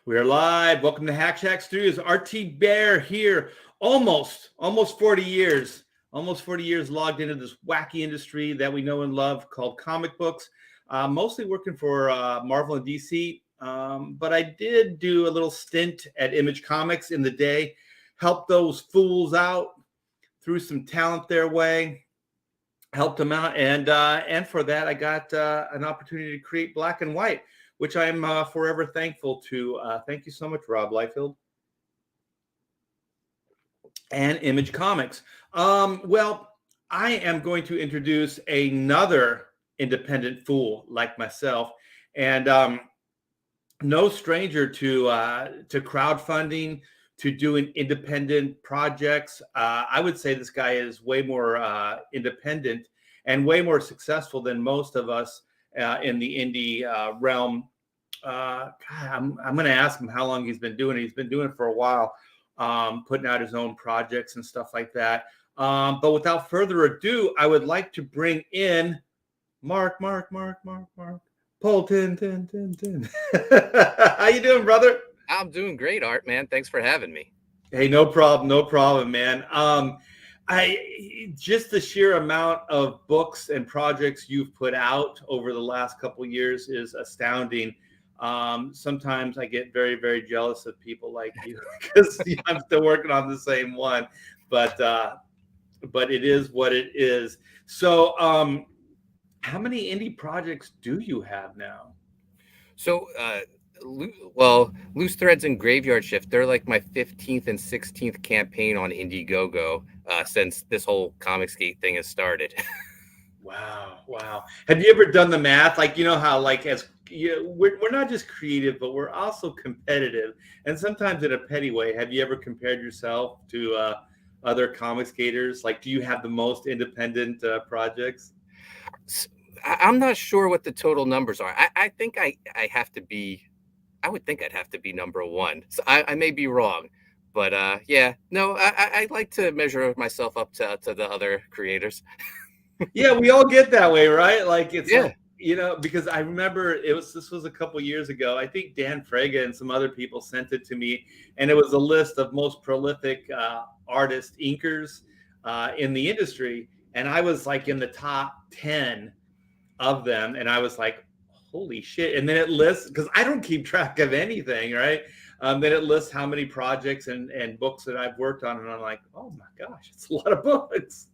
We're live. Welcome to Hack Shack Studios. RT Bear here. Almost 40 years. Almost 40 years logged into this wacky industry that we know and love called comic books. Mostly working for Marvel and DC. But I did do a little stint at Image Comics in the day. Helped those fools out. Threw some talent their way. Helped them out. And for that, I got an opportunity to create Black and White, which I'm forever thankful to. Thank you so much, Rob Liefeld. And Image Comics. Well, I am going to introduce another independent fool like myself, and no stranger to crowdfunding, to doing independent projects. I would say this guy is way more independent and way more successful than most of us in the indie realm. I'm going to ask him how long he's been doing it. He's been doing it for a while, putting out his own projects and stuff like that. But without further ado, I would like to bring in Mark Poulton. How you doing, brother? I'm doing great, Art, man. Thanks for having me. Hey, no problem, man. I just the sheer amount of books and projects you've put out over the last couple of years is astounding. Sometimes I get very, very jealous of people like you because I'm still working on the same one, but it is what it is. So, how many indie projects do you have now? So, Loose Threads and Graveyard Shift, they're like my 15th and 16th campaign on Indiegogo since this whole Comicsgate thing has started. Wow. Have you ever done the math? Like, you know how, like, as we're not just creative, but we're also competitive, and sometimes in a petty way. Have you ever compared yourself to other Comicsgaters? Like, do you have the most independent projects? I'm not sure what the total numbers are. I think I have to be. I would think I'd have to be number one. So I may be wrong, but I like to measure myself up to the other creators. Yeah, we all get that way, right? Like it's Yeah. like, because I remember this was a couple years ago. I think Dan Frega and some other people sent it to me, and it was a list of most prolific artist inkers in the industry, and I was like in the top 10 of them, and I was like, holy shit. And then it lists, because I don't keep track of anything, right? Then it lists how many projects and books that I've worked on, and I'm like, oh my gosh, it's a lot of books.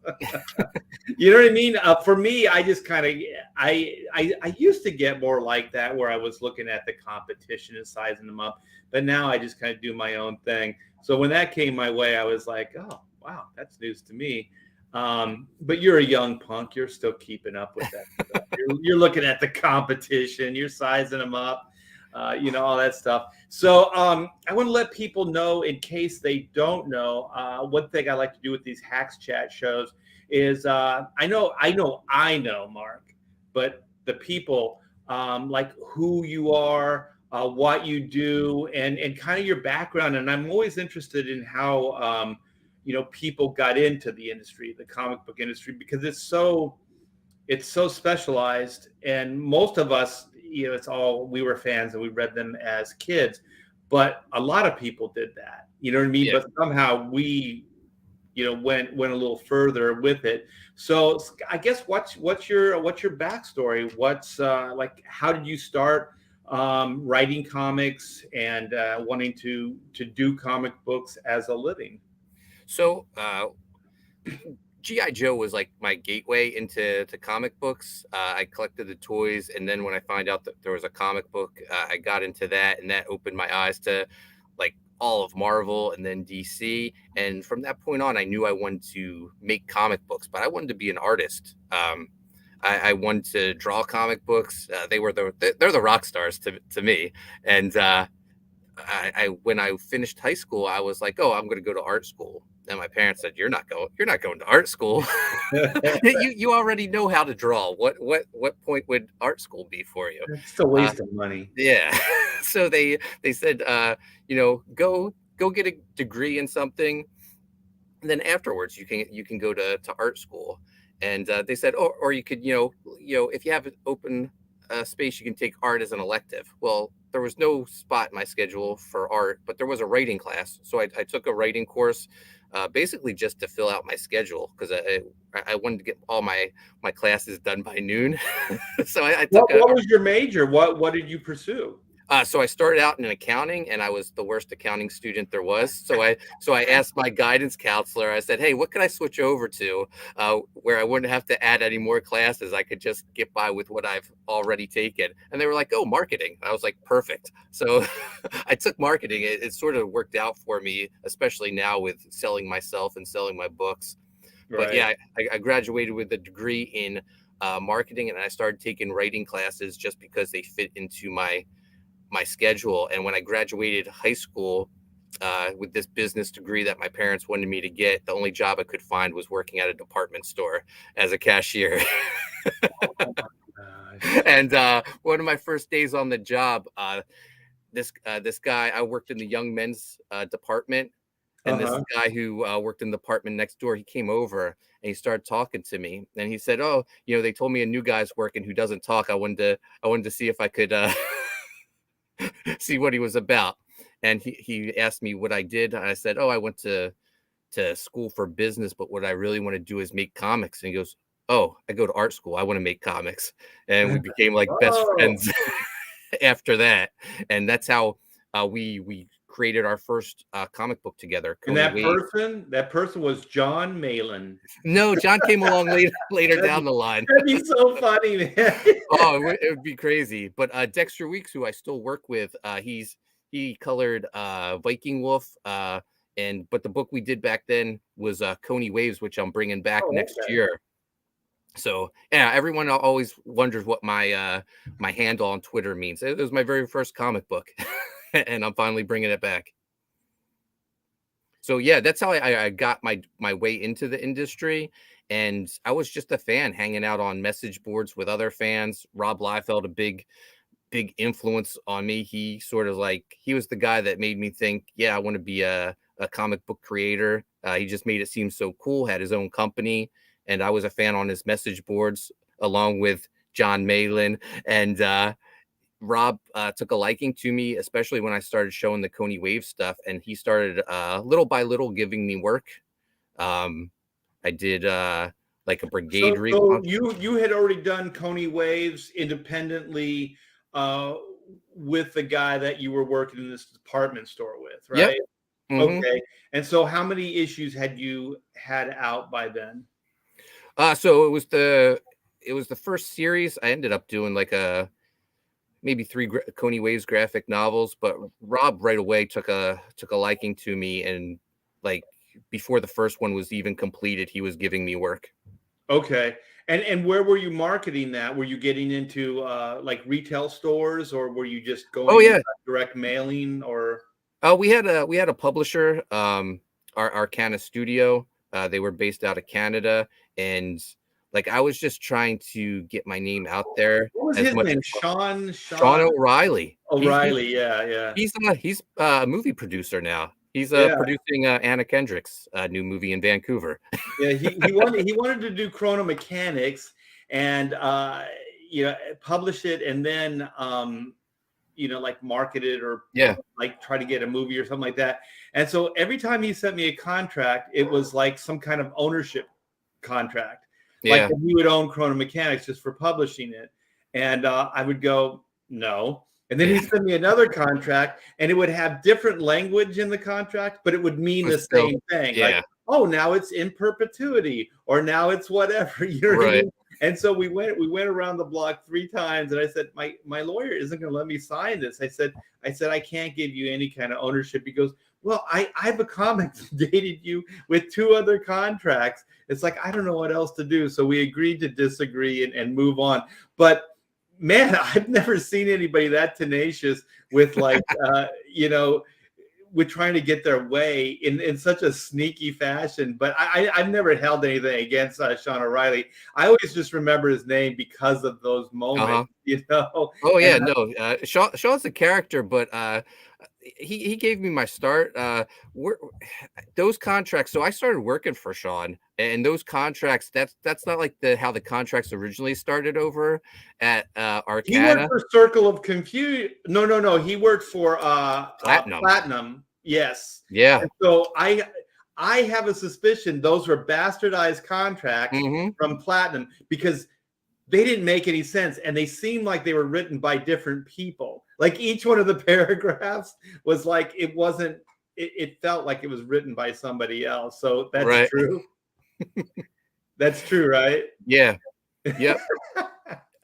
You know what I mean? For me, I just kind of I used to get more like that, where I was looking at the competition and sizing them up, but now I just kind of do my own thing. So when that came my way, I was like, oh wow, that's news to me. But you're a young punk. You're still keeping up with that stuff. You're looking at the competition. You're sizing them up. All that stuff. So I want to let people know, in case they don't know, one thing I like to do with these Hacks Chat shows is I know, Mark, but the people, like who you are, what you do, and kind of your background. And I'm always interested in how people got into the industry, the comic book industry, because it's so specialized, and most of us, it's all, we were fans and we read them as kids, but a lot of people did that, you know what I mean? Yeah. But somehow we, went a little further with it. So I guess what's your backstory? What's like, how did you start writing comics and wanting to do comic books as a living? So, G.I. Joe was like my gateway into comic books. I collected the toys, and then when I found out that there was a comic book, I got into that, and that opened my eyes to like all of Marvel and then DC. And from that point on, I knew I wanted to make comic books, but I wanted to be an artist. I wanted to draw comic books. They're the rock stars to me, and when I finished high school, I was like, oh, I'm going to go to art school. And my parents said, you're not going to art school. you already know how to draw. What point would art school be for you? It's a waste of money. Yeah. So they said, go get a degree in something, and then afterwards you can go to art school. And they said, or you could, if you have an open space you can take art as an elective. Well, there was no spot in my schedule for art, but there was a writing class. So I took a writing course, basically just to fill out my schedule because I wanted to get all my classes done by noon. So I took What was your major? What did you pursue? so I started out in accounting, and I was the worst accounting student there was. So I asked my guidance counselor. I said, "Hey, what could I switch over to where I wouldn't have to add any more classes? I could just get by with what I've already taken." And they were like, "Oh, marketing." I was like, "Perfect." So I took marketing. It sort of worked out for me, especially now with selling myself and selling my books. But Right. yeah, I graduated with a degree in marketing, and I started taking writing classes just because they fit into my schedule. And when I graduated high school with this business degree that my parents wanted me to get, the only job I could find was working at a department store as a cashier. Oh my gosh. And one of my first days on the job, this guy, I worked in the young men's department, and this Uh-huh. guy who worked in the department next door, he came over and he started talking to me, and he said, "Oh, they told me a new guy's working who doesn't talk. I wanted to see if I could see what he was about." And he asked me what I did. And I said, "Oh, I went to school for business, but what I really want to do is make comics." And he goes, "Oh, I go to art school. I want to make comics." And we became like best Oh, friends after that. And that's how we created our first comic book together, and Coney Wave. that person was John Malin. No, John came along later That'd be, down the line. that'd be so funny, man. Oh, it would be crazy. But Dexter Weeks, who I still work with, he colored Viking Wolf. But the book we did back then was Coney Waves, which I'm bringing back Oh, next okay. year. So yeah, everyone always wonders what my handle on Twitter means. It was my very first comic book, and I'm finally bringing it back. So yeah, that's how I got my way into the industry. And I was just a fan hanging out on message boards with other fans. Rob Liefeld, a big influence on me. He sort of he was the guy that made me think, yeah, I want to be a comic book creator. He just made it seem so cool, had his own company. And I was a fan on his message boards along with John Malin. And Rob took a liking to me, especially when I started showing the Coney Wave stuff, and he started little by little giving me work. I did like a brigade So relaunch. you had already done Coney Waves independently uh, with the guy that you were working in this department store with, Yep. right? Hmm. Okay. And so how many issues had you had out by then? So it was the first series. I ended up doing like maybe three Coney Waves graphic novels, but Rob right away took a liking to me, and like before the first one was even completed, he was giving me work. Okay. And where were you marketing that? Were you getting into like retail stores, or were you just Oh going yeah. direct mailing or We had a publisher, our Arcana Studio. They were based out of Canada, and like I was just trying to get my name out there what was as his much name? as possible. Sean Sean Sean O'Reilly. He's he's O'Reilly. Yeah, yeah. he's a movie producer now. He's Yeah. producing Anna Kendrick's new movie in Vancouver. Yeah, he wanted to do Chrono Mechanics and publish it and then like market it or Yeah, like try to get a movie or something like that. And so every time he sent me a contract, it was like some kind of ownership contract, like yeah. that he would own Chrono Mechanics just for publishing it. And I would go, no. And then Yeah, he'd send me another contract, and it would have different language in the contract, but it would mean but the still, same thing. Like, yeah, oh, now it's in perpetuity, or now it's whatever. You know what I right. mean? And so we went around the block 3 times, and I said, my lawyer isn't going to let me sign this. I said I can't give you any kind of ownership. He goes, well, I have a comic that dated you with 2 other contracts. It's like I don't know what else to do. So we agreed to disagree and move on. But man, I've never seen anybody that tenacious with with trying to get their way in such a sneaky fashion. But I've never held anything against Sean O'Reilly. I always just remember his name because of those Uh moments, huh. Oh And yeah, no. Sean's a character, but he gave me my start. We're, those contracts. So I started working for Sean, and those contracts. That's not like how the contracts originally started over at He worked Arcana for Circle of Confusion. No. He worked for Platinum. Platinum. Yes. Yeah. And so I have a suspicion those were bastardized contracts from Platinum because they didn't make any sense and they seemed like they were written by different people. Like each one of the paragraphs was like it felt like it was written by somebody else. So that's right. true. That's true, right? Yeah. Yep.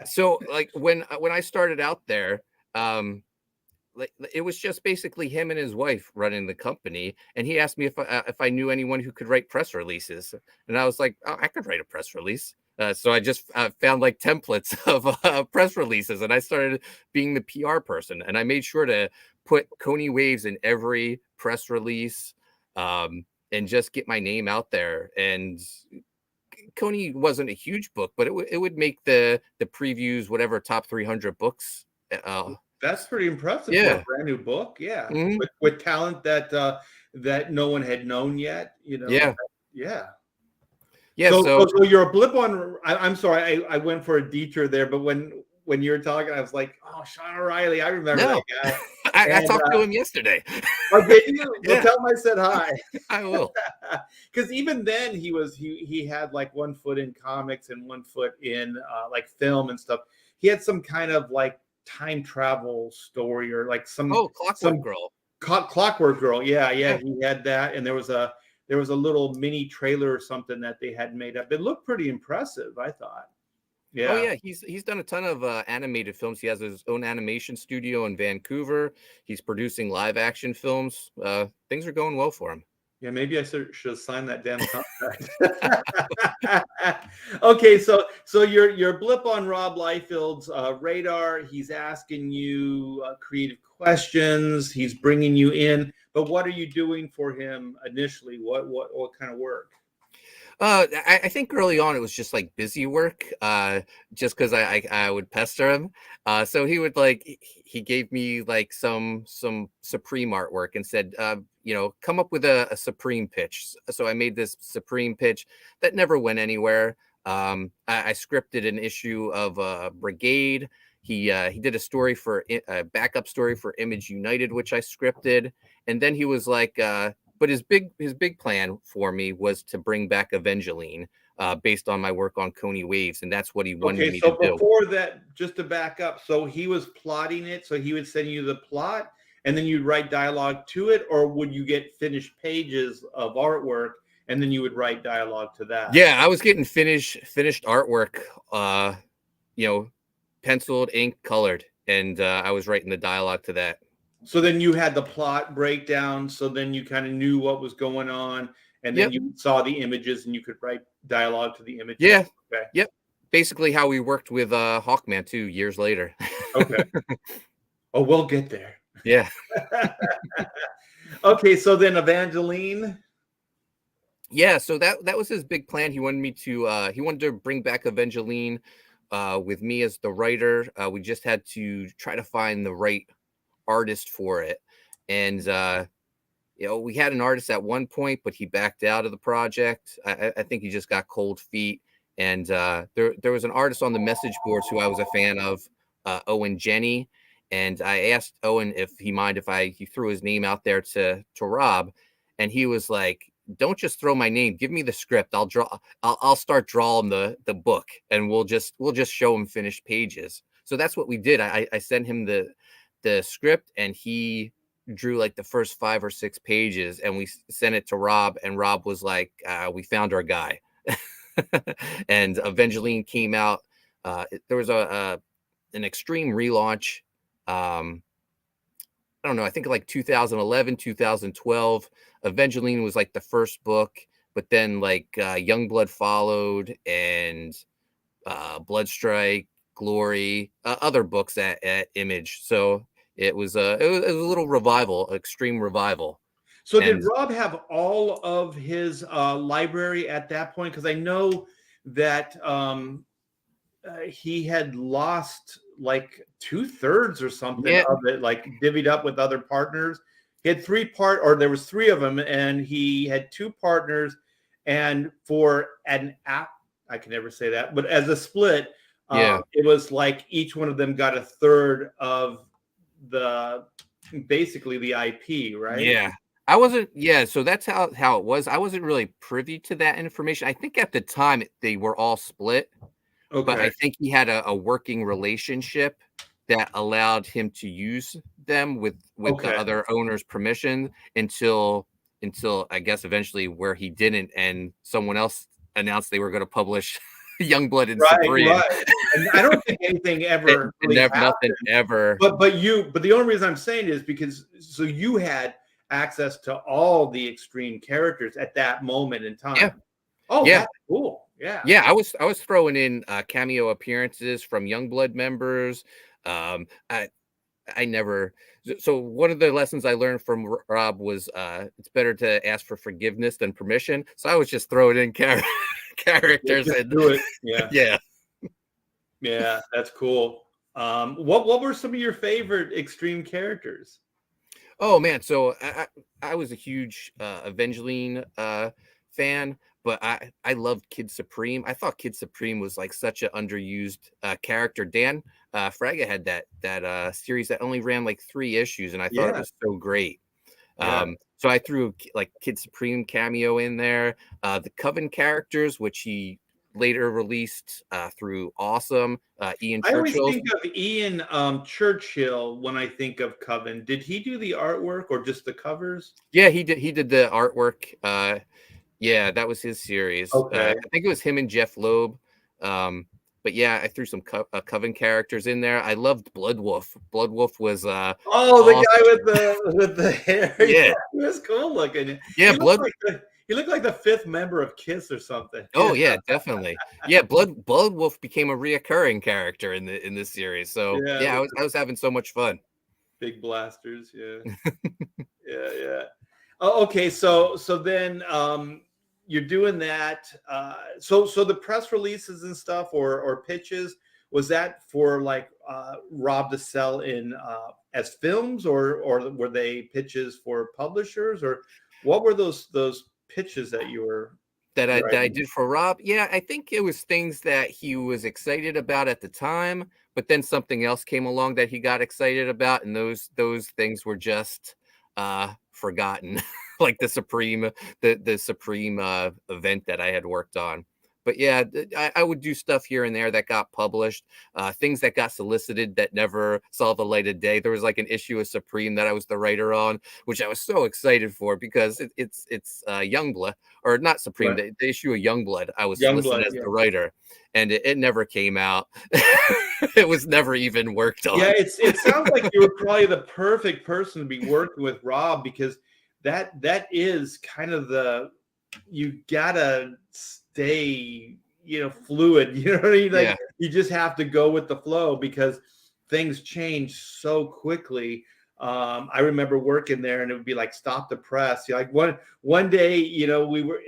So like when I started out there, like it was just basically him and his wife running the company, and he asked me if I knew anyone who could write press releases, and I was like, oh, I could write a press release. So I just found like templates of press releases, and I started being the PR person, and I made sure to put Coney Waves in every press release, and just get my name out there. And Coney wasn't a huge book, but it would make the previews, whatever top 300 books. That's pretty impressive for Yeah. a brand new book. Yeah, with talent that no one had known yet. You know. Yeah. Yeah. Yeah. So you're a blip on. I'm sorry, I went for a detour there, but when you were talking, I was like, oh, Sean O'Reilly, I remember that guy. I talked to him yesterday. Oh, did you? Well, Yeah. tell him I said hi. I will. Because even then, he had like one foot in comics and one foot in like film and stuff. He had some kind of like time travel story or like Clockwork Girl. Clockwork Girl. Yeah. He had that, and there was a little mini trailer or something that they had made up. It looked pretty impressive, I thought. Yeah. Oh yeah, he's done a ton of animated films. He has his own animation studio in Vancouver. He's producing live action films. Things are going well for him. Yeah, maybe I should have signed that damn contract. Okay, so your blip on Rob Liefeld's radar. He's asking you creative questions. He's bringing you in. But what are you doing for him initially? What kind of work? I think early on it was just like busy work, just because I would pester him. So he would he gave me like some Supreme artwork and said, come up with a Supreme pitch. So I made this Supreme pitch that never went anywhere. I scripted an issue of Brigade. He did a backup story for Image United, which I scripted, and then he was like. But his big plan for me was to bring back Evangeline, based on my work on Coney Waves, and that's what he wanted me to do. Okay, so before that, just to back up, so he was plotting it, so he would send you the plot, and then you'd write dialogue to it, or would you get finished pages of artwork, and then you would write dialogue to that? Yeah, I was getting finished artwork, penciled, ink, colored, and I was writing the dialogue to that. So then you had the plot breakdown. So then you kind of knew what was going on, and then you saw the images, and you could write dialogue to the images. Yeah. Okay. Yep. Basically, how we worked with Hawkman 2 years later. Okay. Oh, we'll get there. Yeah. Okay. So then Evangeline. Yeah. So that was his big plan. He wanted me to. He wanted to bring back Evangeline, with me as the writer. We just had to try to find the right artist for it, and we had an artist at one point, but he backed out of the project. I think he just got cold feet, and there was an artist on the message boards who I was a fan of, Owen Jenny, and I asked Owen if he mind if he threw his name out there to Rob, and he was like, don't just throw my name, give me the script, I'll start drawing the book, and we'll just show him finished pages. So that's what we did. I sent him the script, and he drew like the first 5 or 6 pages, and we sent it to Rob, and Rob was like, we found our guy. And Evangeline came out. There was an Extreme relaunch. I don't know, I think like 2011, 2012. Evangeline was like the first book, but then like Youngblood followed, and Blood Strike, Glory, other books at Image. So it was a little revival, extreme revival. So did Rob have all of his library at that point? Because I know that he had lost like 2/3 or something Yeah, of it, like divvied up with other partners. He had or there was three of them, and he had two partners. And for an app, I can never say that, but as a split, yeah, it was like each one of them got a third of the basically the IP, right? yeah. I wasn't. Yeah, so that's how it was. I wasn't really privy to that information. I think at the time they were all split, but Okay. I think he had a working relationship that allowed him to use them with the Okay. other owner's permission until I guess eventually where he didn't, and someone else announced they were going to publish Youngblood and Right, Supreme, right. And I don't think anything ever and really never nothing happened. ever. But the only reason I'm saying is because so you had access to all the extreme characters at that moment in Yeah, time. Oh, yeah. that's cool. Yeah. Yeah, I was throwing in cameo appearances from Youngblood members. Um, I I never. So one of the lessons I learned from Rob was it's better to ask for forgiveness than permission. So I was just throwing in characters Just and do it. Yeah. yeah. Yeah, that's cool. What were some of your favorite extreme characters? Oh man, so I was a huge Evangeline fan, but I loved Kid Supreme. I thought Kid Supreme was like such an underused character. Dan Fraga had that series that only ran like 3 issues, and I thought it Yeah, was so great. yeah. So I threw like Kid Supreme cameo in there. The Coven characters, which he later released through Awesome, Ian I always Churchill. think of Ian Churchill when I think of Coven. Did he do the artwork or just the covers? Yeah, he did the artwork. Yeah, that was his series. Okay. I think it was him and Jeff Loeb. But yeah, I threw some Coven characters in there. I loved Blood Wolf. Blood Wolf was Oh, the awesome. guy with the hair. Yeah, Yeah, he was cool looking. yeah, Blood. He looked like the fifth member of Kiss or something. Oh yeah, definitely. Yeah, Blood Wolf became a reoccurring character in this series. So Yeah, yeah, with I was having so much fun. big blasters. Yeah, yeah, yeah. Oh, okay. So then you're doing that. So the press releases and stuff or pitches, was that for like Rob to sell in as films or were they pitches for publishers or what were those pitches that you were That I writing? did for Rob. Yeah, I think it was things that he was excited about at the time, but then something else came along that he got excited about, and those things were just forgotten, like the Supreme event that I had worked on. But yeah, I would do stuff here and there that got published, things that got solicited that never saw the light of day. There was like an issue of Supreme that I was the writer on, which I was so excited for because it's Youngblood, or not Supreme, Right. the issue of Youngblood. I was listed Youngblood, as yeah. the writer, and it never came out. It was never even worked Yeah, on. it sounds like you were probably the perfect person to be working with Rob because that is kind of the you gotta stay, fluid. You know what I mean? Like Yeah, you just have to go with the flow because things change so quickly. I remember working there and it would be like stop the press. Like one day, we were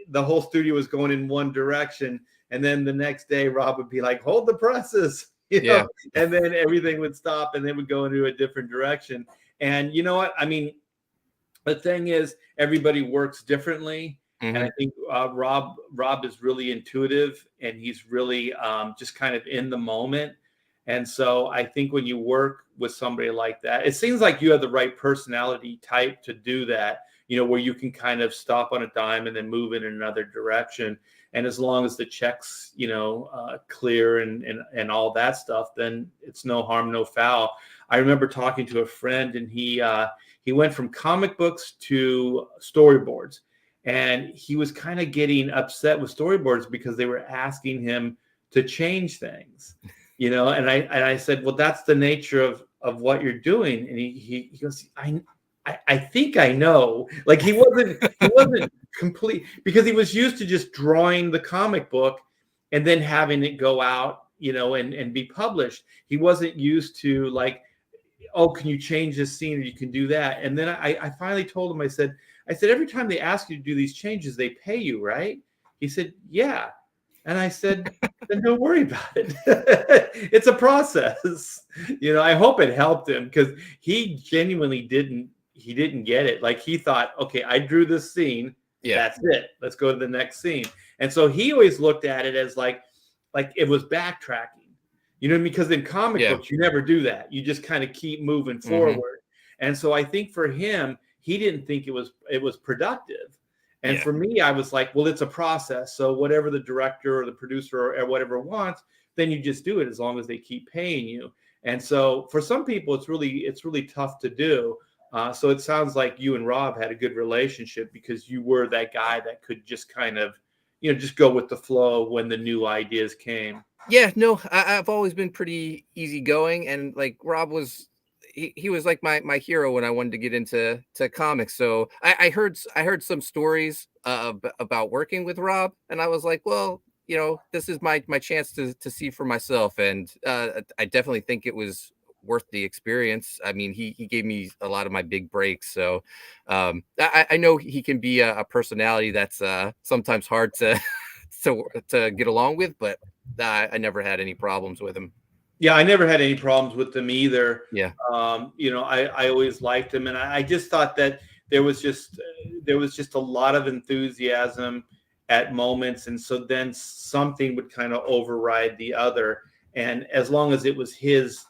the whole studio was going in one direction, and then the next day Rob would be like, hold the presses. yeah, And then everything would stop and they would go into a different direction. And you know what? I mean, the thing is, everybody works differently. And I hmm, think Rob is really intuitive and he's really just kind of in the moment. And so I think when you work with somebody like that, it seems like you have the right personality type to do that, where you can kind of stop on a dime and then move in another direction. And as long as the checks, clear and all that stuff, then it's no harm, no foul. I remember talking to a friend and he went from comic books to storyboards. And he was kind of getting upset with storyboards because they were asking him to change things, and I said, well, that's the nature of what you're doing. And he goes, I think I know. Like he wasn't complete because he was used to just drawing the comic book and then having it go out, and be published. He wasn't used to like, oh, can you change this scene or you can do that? And then I finally told him, I said, every time they ask you to do these changes, they pay you, right? He said, yeah. And I said, then don't worry about it. It's a process. I hope it helped him because he genuinely he didn't get it. Like he thought, okay, I drew this scene. Yeah. That's it. Let's go to the next scene. And so he always looked at it as like it was backtracking. Because in comic Yeah. books, you never do that. You just kind of keep moving forward. And so I think for him, he didn't think it was productive. And for me, I was like, well, it's a process. So whatever the director or the producer or whatever wants, then you just do it as long as they keep paying you. And so for some people, it's really tough to do. So it sounds like you and Rob had a good relationship because you were that guy that could just kind of, just go with the flow when the new ideas came. Yeah, no, I've always been pretty easygoing, and like Rob was, he was like my hero when I wanted to get into comics. So I heard some stories about working with Rob, and I was like, well, this is my chance to see for myself, and I definitely think it was worth the experience. I mean, he gave me a lot of my big breaks, so I know he can be a personality that's sometimes hard to to get along with, but I never had any problems with him. Yeah, I never had any problems with them either. Yeah. I always liked them, and I just thought that there was just a lot of enthusiasm at moments, and so then something would kind of override the other. And as long as it was his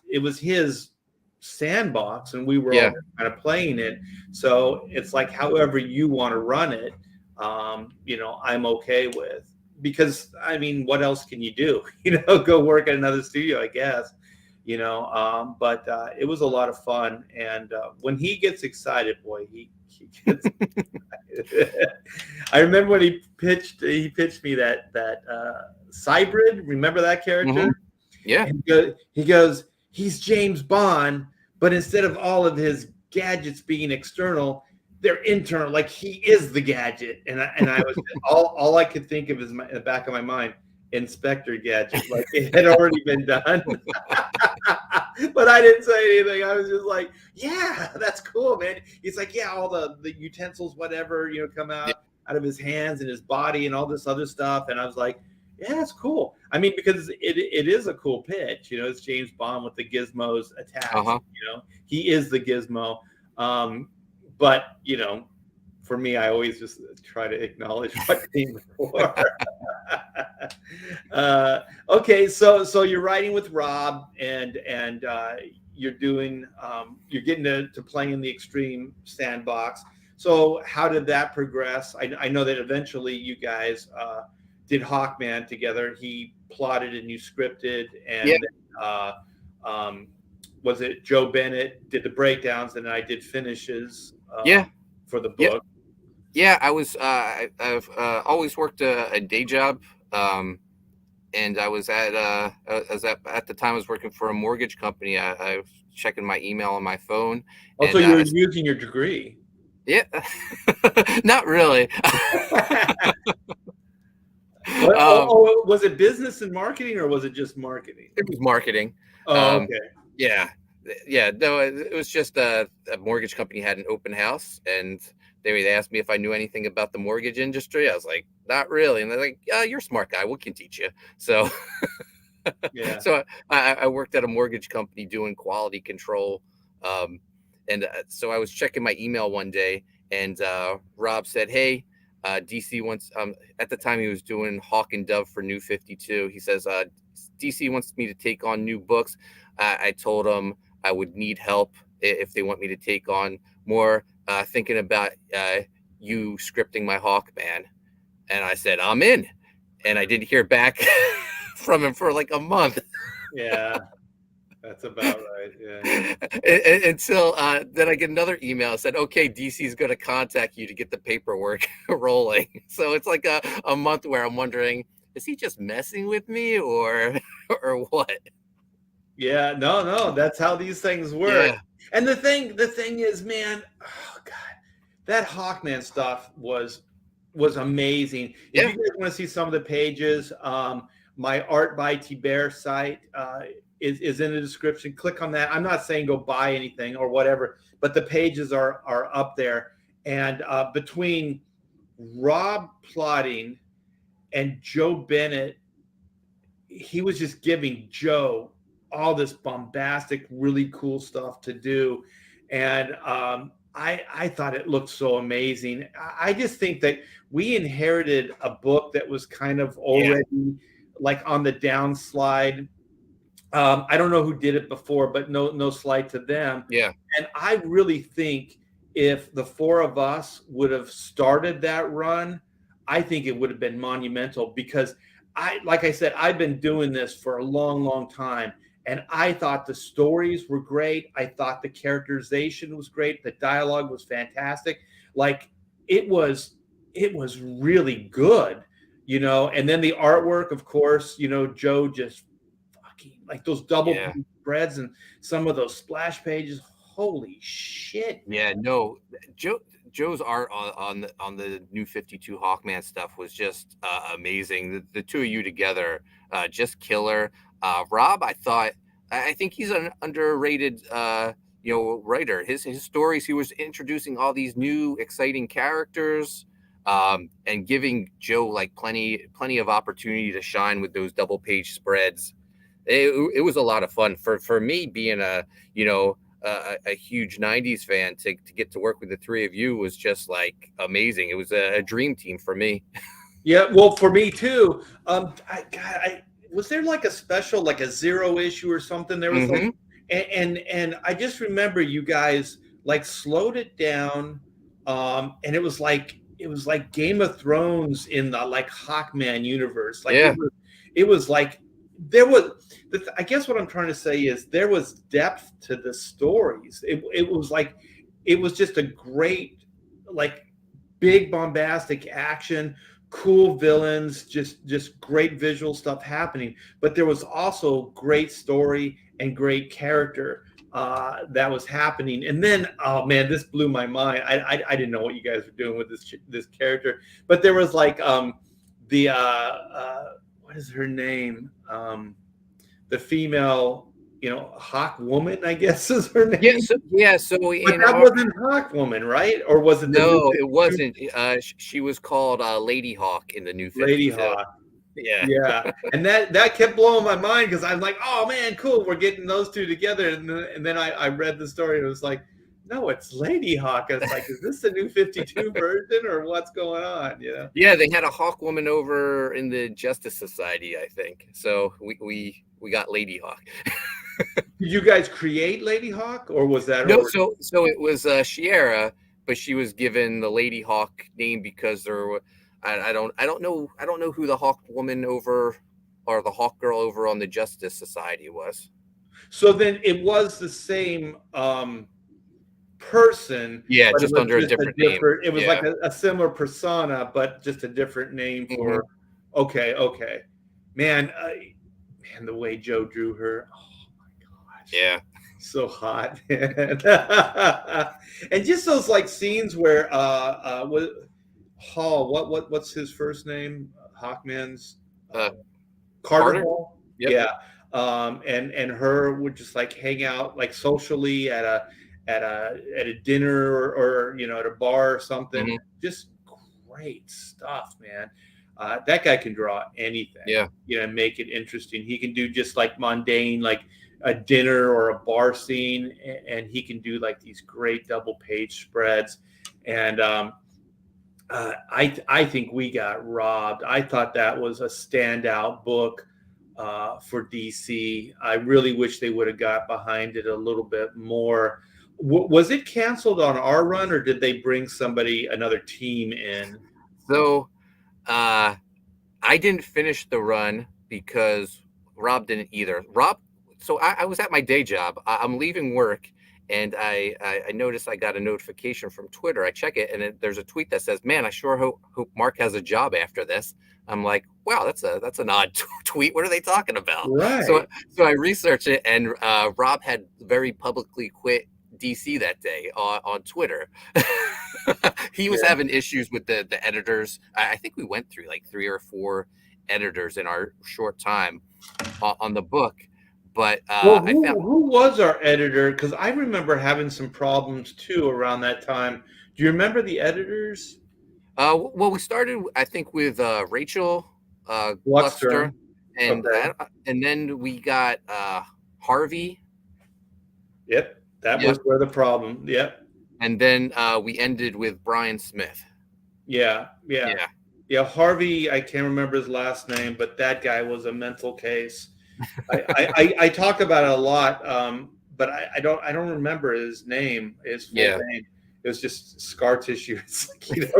sandbox, and we were all kind of playing it, so it's like however you want to run it, I'm okay with. Because I mean, what else can you do? Go work at another studio, I guess. But it was a lot of fun, and when he gets excited, boy, he gets excited. I remember when he pitched me that Cybrid. Remember that character? Yeah. He goes, he's James Bond, but instead of all of his gadgets being external, they're internal, like he is the gadget. And I was all I could think of is in the back of my mind, Inspector Gadget, like it had already been done. But I didn't say anything. I was just like, yeah, that's cool, man. He's like, yeah, all the utensils, whatever, come out of his hands and his body and all this other stuff. And I was like, yeah, that's cool. I mean, because it is a cool pitch, it's James Bond with the gizmos attached. He is the gizmo. But for me, I always just try to acknowledge what came before. Okay, so you're writing with Rob, and you're doing you're getting to play in the Extreme sandbox. So how did that progress? I know that eventually you guys did Hawkman together. He plotted and you scripted, and was it Joe Bennett did the breakdowns, and I did finishes for the book. Yeah, I was I've always worked a day job, and I was at the time I was working for a mortgage company. I was checking my email on my phone. Also, you were using your degree. Yeah. Not really. Was it business and marketing, or was it just marketing? It was marketing. Oh, okay. Yeah. No, it was just a mortgage company had an open house, and they asked me if I knew anything about the mortgage industry. I was like, not really. And they're like, you're a smart guy. We can teach you. So, so I worked at a mortgage company doing quality control. And so I was checking my email one day, and Rob said, hey, DC wants, at the time he was doing Hawk and Dove for New 52. He says, DC wants me to take on new books. I told him I would need help if they want me to take on more, thinking about you scripting my Hawkman. And I said, I'm in. And I didn't hear back from him for like a month. Yeah. That's about right. Yeah. Until then I get another email that said, okay, DC is going to contact you to get the paperwork rolling. So it's like a month where I'm wondering, is he just messing with me or what? Yeah, no, that's how these things work. Yeah. And the thing is, man, oh God, that Hawkman stuff was amazing. If you guys want to see some of the pages, my Art by T-Bear site is in the description. Click on that. I'm not saying go buy anything or whatever, but the pages are up there. And between Rob plotting and Joe Bennett he was just giving Joe all this bombastic, really cool stuff to do, and I thought it looked so amazing. I just think that we inherited a book that was kind of Yeah. already like on the downslide. I don't know who did it before, but no slight to them. Yeah. And I really think if the four of us would have started that run, I think it would have been monumental because like I said, I've been doing this for a long, long time. And I thought the stories were great. I thought the characterization was great. The dialogue was fantastic. Like it was, it was really good, you know. And then the artwork, of course, you know, Joe just like those double Yeah. page spreads and some of those splash pages. Holy shit, man. Yeah, no, Joe's art on the New 52 Hawkman stuff was just amazing. The two of you together, just killer. Rob, I think he's an underrated writer. His stories, he was introducing all these new exciting characters, and giving Joe like plenty of opportunity to shine with those double page spreads. It was a lot of fun for me being a huge 90s fan. To get to work with the three of you was just like amazing. It was a dream team for me. Yeah, well, for me too. Was there like a special, like a zero issue or something? There was like, Hmm. and I just remember you guys like slowed it down, and it was like Game of Thrones in the like Hawkman universe. Like Yeah. it was like there was. I guess what I'm trying to say is there was depth to the stories. It was like it was just a great like big bombastic action, cool villains, just great visual stuff happening, but there was also great story and great character that was happening. And then, oh man, this blew my mind. I didn't know what you guys were doing with this character, but there was like the what is her name, the female, you know, Hawk Woman, I guess is her name. So But that wasn't Hawk Woman, right? Or was it the new no, it wasn't. She was called Lady Hawk in the New Lady 52. Hawk? Yeah. Yeah, and that kept blowing my mind because I'm like, oh man, cool, we're getting those two together, and then I read the story and it was like, no, it's Lady Hawk. I was like, is this the new 52 version or what's going on? You know? Yeah, they had a Hawk Woman over in the Justice Society, I think. So we got Lady Hawk. Did you guys create Lady Hawk, or was that No, over? so it was Shiera, but she was given the Lady Hawk name because there were I don't know who the Hawk Woman over or the Hawk Girl over on the Justice Society was. So then it was the same person, Yeah, but it just was under a just a different name. different. It was Yeah. like a similar persona, but just a different name Hmm. for. Okay, man, man, the way Joe drew her. Oh my gosh. Yeah. So hot. And just those like scenes where what Hall, what's his first name? Hawkman's Uh, Carter Carter? Hall. Yep. Yeah. And her would just like hang out like socially at a dinner or you know at a bar or something. Hmm. Just great stuff, man. That guy can draw anything. Yeah. You know, make it interesting. He can do just like mundane, like a dinner or a bar scene, and he can do like these great double page spreads. And I think we got robbed. I thought that was a standout book for DC. I really wish they would have got behind it a little bit more. Was it canceled on our run, or did they bring another team in? So I didn't finish the run because Rob didn't either. So I was at my day job. I'm leaving work, and I noticed I got a notification from Twitter. I check it, and there's a tweet that says, "Man, I sure hope Mark has a job after this." I'm like, "Wow, that's an odd tweet. What are they talking about?" Right. So I researched it, and Rob had very publicly quit DC that day on Twitter. He was Yeah. having issues with the editors. I think we went through like 3 or 4 editors in our short time on the book. But Well, I found who was our editor? Because I remember having some problems too around that time. Do you remember the editors? well, we started I think with Rachel Gluckster, Luckstern. and Okay. and then we got Harvey. Yep. That was Yep. where the problem. Yep. And then we ended with Brian Smith. Yeah. Yeah. Yeah. Yeah. Harvey, I can't remember his last name, but that guy was a mental case. I talk about it a lot, but I don't remember his name, his full Yeah. name. It was just scar tissue. It's like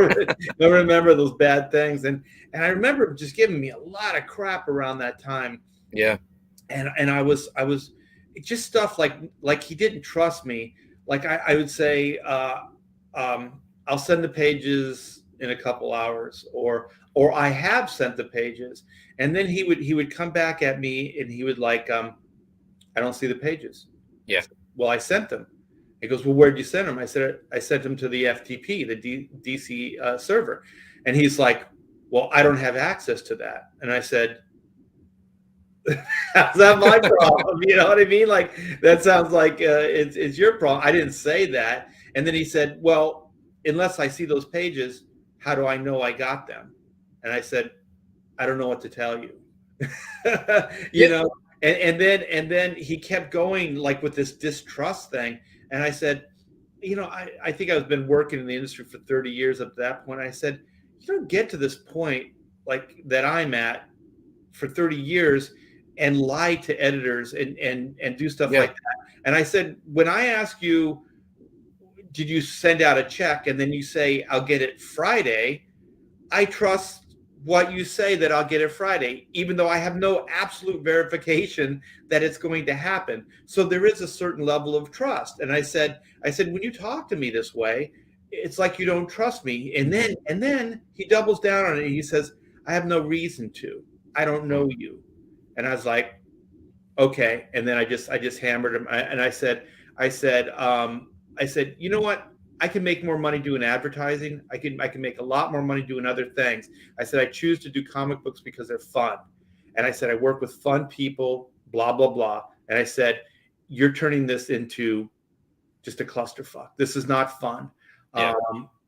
don't remember those bad things, and I remember him just giving me a lot of crap around that time, Yeah. and I was just stuff like he didn't trust me. Like I would say, I'll send the pages in a couple hours, or I have sent the pages, and then he would come back at me and he would like, I don't see the pages. Yeah. Well, I sent them. He goes, well, where'd you send them? I said, I sent them to the FTP, the DC server. And he's like, well, I don't have access to that. And I said, how's that my problem? You know what I mean? Like, that sounds like it's your problem. I didn't say that. And then he said, well, unless I see those pages, how do I know I got them? And I said, I don't know what to tell you. you Yeah. know, and then he kept going like with this distrust thing. And I said, I think I've been working in the industry for 30 years at that point. I said, you don't get to this point like that I'm at for 30 years and lie to editors and do stuff like that. And I said, when I ask you, did you send out a check? And then you say, I'll get it Friday. I trust what you say that I'll get it Friday, even though I have no absolute verification that it's going to happen. So there is a certain level of trust. And I said, when you talk to me this way, it's like you don't trust me. And then he doubles down on it. He says, I have no reason to. I don't know you. And I was like, okay. And then I just hammered him. And I said, you know what? I can make more money doing advertising. I can make a lot more money doing other things. I said, I choose to do comic books because they're fun. And I said, I work with fun people, blah, blah, blah. And I said, you're turning this into just a clusterfuck. This is not fun. Yeah.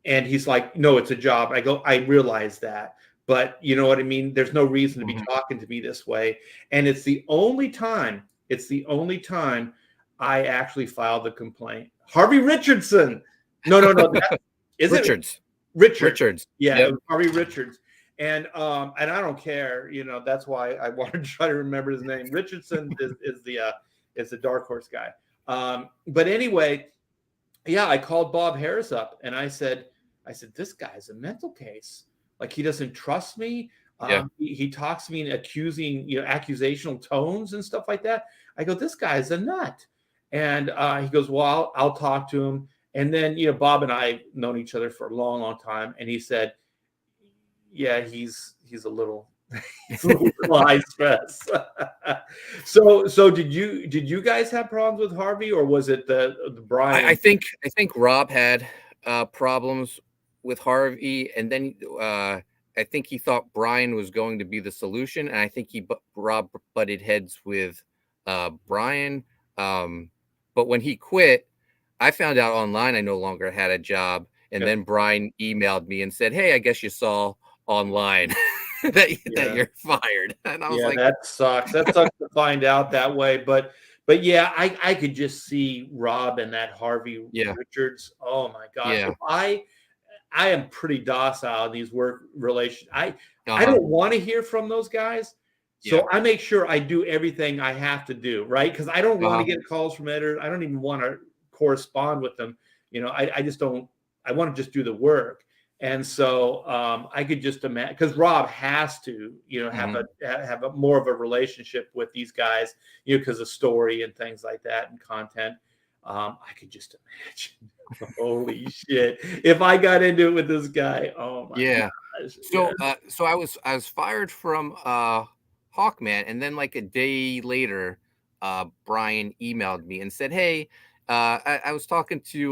And he's like, no, it's a job. I go, I realize that. But you know what I mean? There's no reason to be talking to me this way. And it's the only time I actually filed the complaint. Harvey Richardson. No. Is Richards. it Richards? Yeah, Yep. Harvey Richards. And I don't care. That's why I wanted to try to remember his name. Richardson is the Dark Horse guy. But anyway, yeah, I called Bob Harris up and I said, this guy's a mental case. Like, he doesn't trust me. He talks to me in accusing, accusational tones and stuff like that. I go, this guy's a nut. And he goes, well, I'll talk to him. And then, Bob and I have known each other for a long, long time. And he said, yeah, he's a little high stress. So did you guys have problems with Harvey, or was it the Brian? I think Rob had problems with Harvey, and then I think he thought Brian was going to be the solution, and I think Rob butted heads with Brian. But when he quit, I found out online I no longer had a job, and then Brian emailed me and said, "Hey, I guess you saw online that you're fired." And I was like, "That sucks. That sucks to find out that way." But yeah, I could just see Rob and that Harvey Richards. Oh my gosh! Yeah. I am pretty docile in these work relations. I don't want to hear from those guys. So I make sure I do everything I have to do, right? Because I don't want to get calls from editors. I don't even want to correspond with them. I just don't. I want to just do the work. And so I could just imagine, because Rob has to, have a more of a relationship with these guys, because of story and things like that and content. I could just imagine. Holy shit! If I got into it with this guy, oh my gosh. So I was fired from Hawkman, and then like a day later, Brian emailed me and said, "Hey, I was talking to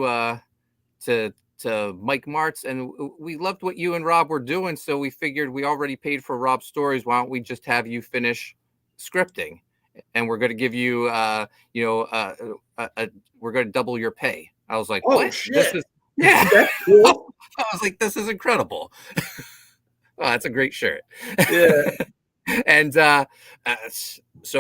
Mike Martz, and we loved what you and Rob were doing, so we figured we already paid for Rob's stories. Why don't we just have you finish scripting, and we're going to give you, we're going to double your pay." I was like, "Oh what? shit! This is, yeah, that's cool." I was like, "This is incredible." Oh, that's a great shirt. Yeah. And so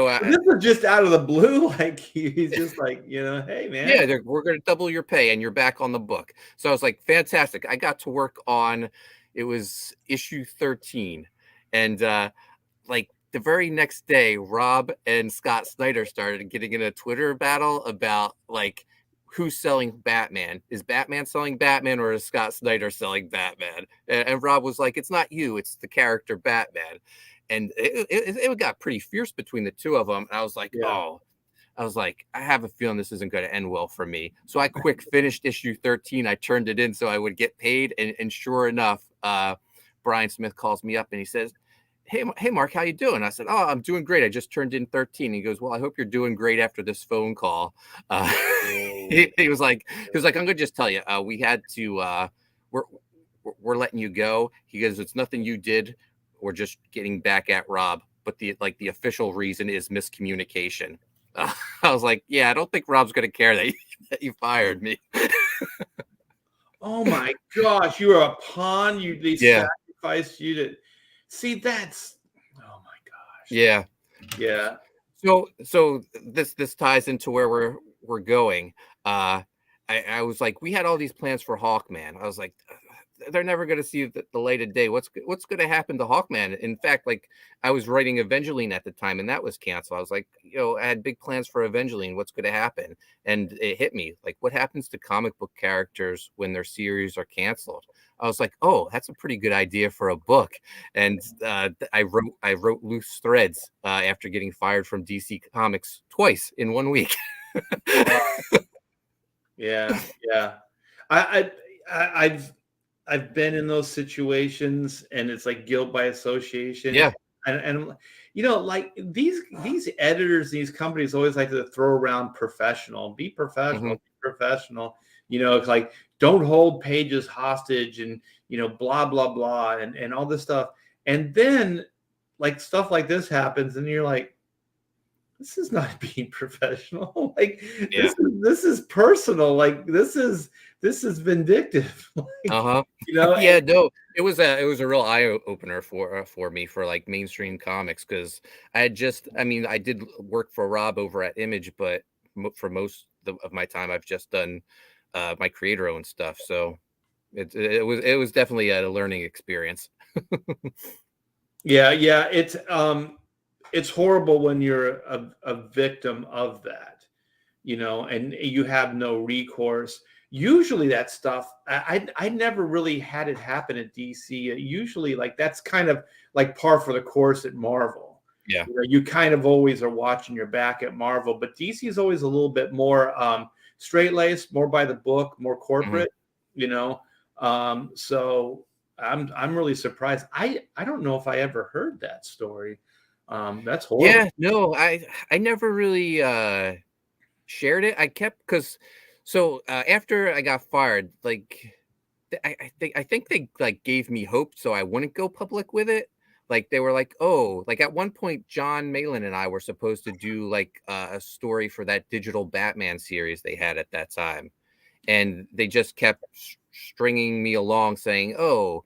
But this was just out of the blue. Like he's just like, hey man. yeah, we're going to double your pay and you're back on the book. So I was like, fantastic. I got to work on, it was issue 13. And like the very next day, Rob and Scott Snyder started getting in a Twitter battle about like who's selling Batman. Is Batman selling Batman or is Scott Snyder selling Batman? And Rob was like, it's not you, it's the character Batman. And it got pretty fierce between the two of them. And I was like, Yeah. oh, I was like, I have a feeling this isn't going to end well for me. So I quick finished issue 13. I turned it in so I would get paid. And sure enough, Brian Smith calls me up and he says, hey, Mark, how you doing? I said, oh, I'm doing great. I just turned in 13. He goes, well, I hope you're doing great after this phone call. He was like, I'm going to just tell you, we had to, we're letting you go. He goes, it's nothing you did. We're just getting back at Rob. But the official reason is miscommunication. I was like, yeah, I don't think Rob's going to care that you fired me. Oh my gosh, you were a pawn. They sacrificed you to see. That's oh my gosh. Yeah. So this ties into where we're going. I was like, we had all these plans for Hawkman. I was like, they're never going to see the light of day. What's going to happen to Hawkman? In fact, like I was writing Evangeline at the time and that was canceled. I was like, I had big plans for Evangeline. What's going to happen? And it hit me like, what happens to comic book characters when their series are canceled? I was like, oh, that's a pretty good idea for a book. And I wrote Loose Threads after getting fired from DC Comics twice in 1 week. Yeah. I've been in those situations and it's like guilt by association. Yeah. And like these editors, these companies always like to throw around professional, be professional, be professional. It's like don't hold pages hostage and blah blah blah and all this stuff. And then like stuff like this happens and you're like, this is not being professional. Like this is personal. Like this is vindictive. Like, Yeah, no, it was a real eye opener for me for like mainstream comics because I did work for Rob over at Image, but for most of my time I've just done my creator owned stuff. So it was definitely a learning experience. Yeah, it's horrible when you're a victim of that, and you have no recourse. Usually that stuff, I never really had it happen at DC. Usually like that's kind of like par for the course at Marvel. Yeah. You kind of always are watching your back at Marvel, but DC is always a little bit more straight-laced, more by the book, more corporate, so I'm really surprised. I don't know if I ever heard that story. That's horrible. Yeah, no, I never really shared it. I kept because after I got fired, like I think they like gave me hope so I wouldn't go public with it. Like they were like, oh, like at one point John Malin and I were supposed to do like a story for that digital Batman series they had at that time. And they just kept stringing me along saying, oh,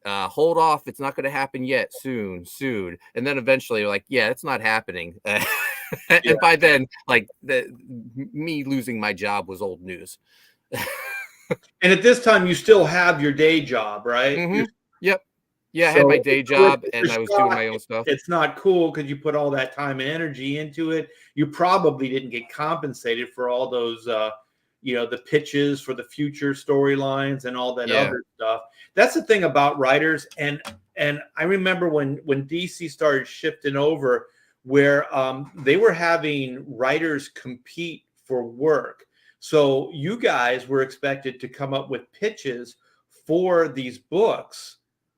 hold off. It's not going to happen yet. Soon. And then eventually you're like, yeah, it's not happening. And by then, like me losing my job was old news. And at this time, you still have your day job, right? Mm-hmm. Yep. Yeah, I had my day job and I was doing my own stuff. It's not cool because you put all that time and energy into it. You probably didn't get compensated for all those, the pitches for the future storylines and all that other stuff. That's the thing about writers. And I remember when DC started shifting over where they were having writers compete for work. So you guys were expected to come up with pitches for these books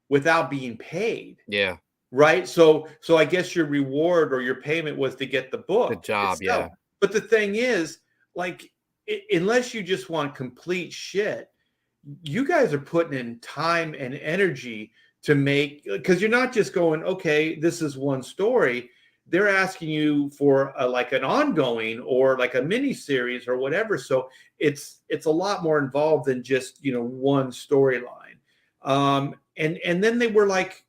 without being paid. Yeah. Right. So I guess your reward or your payment was to get the book. The job. Yeah. But the thing is, like, unless you just want complete shit, you guys are putting in time and energy to make, because you're not just going, okay, this is one story. They're asking you for like an ongoing or like a mini series or whatever. So it's a lot more involved than just, one storyline. And then they were like,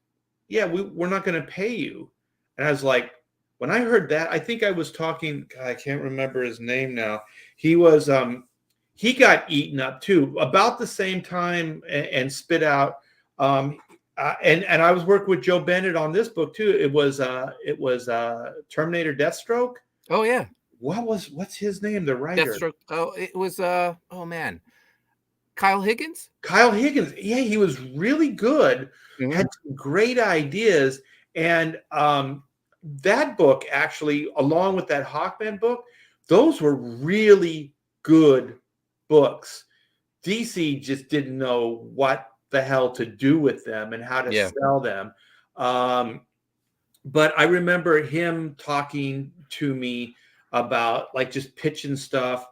yeah, we're not going to pay you. And I was like, when I heard that, I think I was talking, God, I can't remember his name now. He was, he got eaten up too, about the same time and spit out. Um, and I was working with Joe Bennett on this book too. It was Terminator Deathstroke. Oh yeah, What's his name? The writer. Deathstroke. Oh, it was oh man, Kyle Higgins. Kyle Higgins. Yeah, he was really good. Mm-hmm. Had some great ideas, and that book actually, along with that Hawkman book, those were really good books. DC just didn't know what the hell to do with them and how to Yeah. sell them. But I remember him talking to me about like just pitching stuff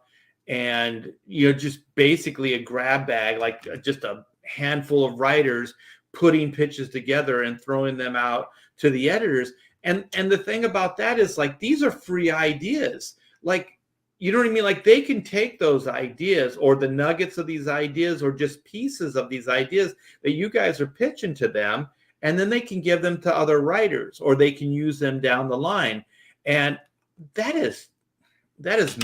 and just basically a grab bag, like just a handful of writers putting pitches together and throwing them out to the editors. And the thing about that is, like, these are free ideas. Like, you know what I mean? Like, they can take those ideas or the nuggets of these ideas or just pieces of these ideas that you guys are pitching to them, and then they can give them to other writers or they can use them down the line. And that is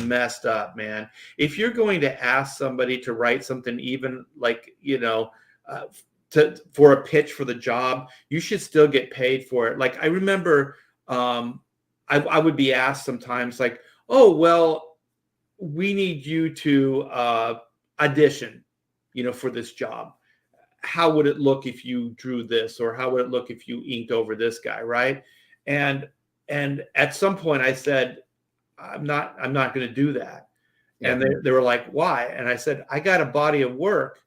messed up, man. If you're going to ask somebody to write something, even like, for a pitch for the job, you should still get paid for it. Like, I remember I would be asked sometimes, like, oh, well, we need you to audition, for this job. How would it look if you drew this, or how would it look if you inked over this guy, right? And at some point I said, I'm not going to do that. Yeah. And they were like, why? And I said, I got a body of work.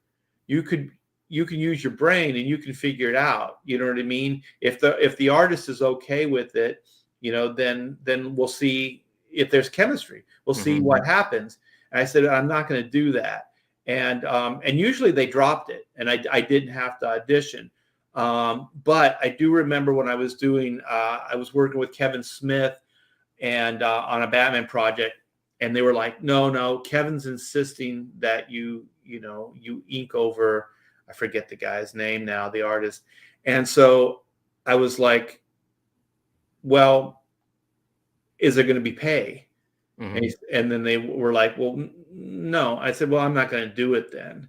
You can use your brain and you can figure it out. You know what I mean? If the artist is okay with it, then we'll see if there's chemistry. We'll see what happens. And I said, I'm not going to do that. And usually they dropped it, and I didn't have to audition. But I do remember when I was I was working with Kevin Smith and on a Batman project, and they were like, no, Kevin's insisting that you ink over, I forget the guy's name now, the artist. And so I was like, well, is there going to be pay? And then they were like, well, no. I said, well, I'm not going to do it then.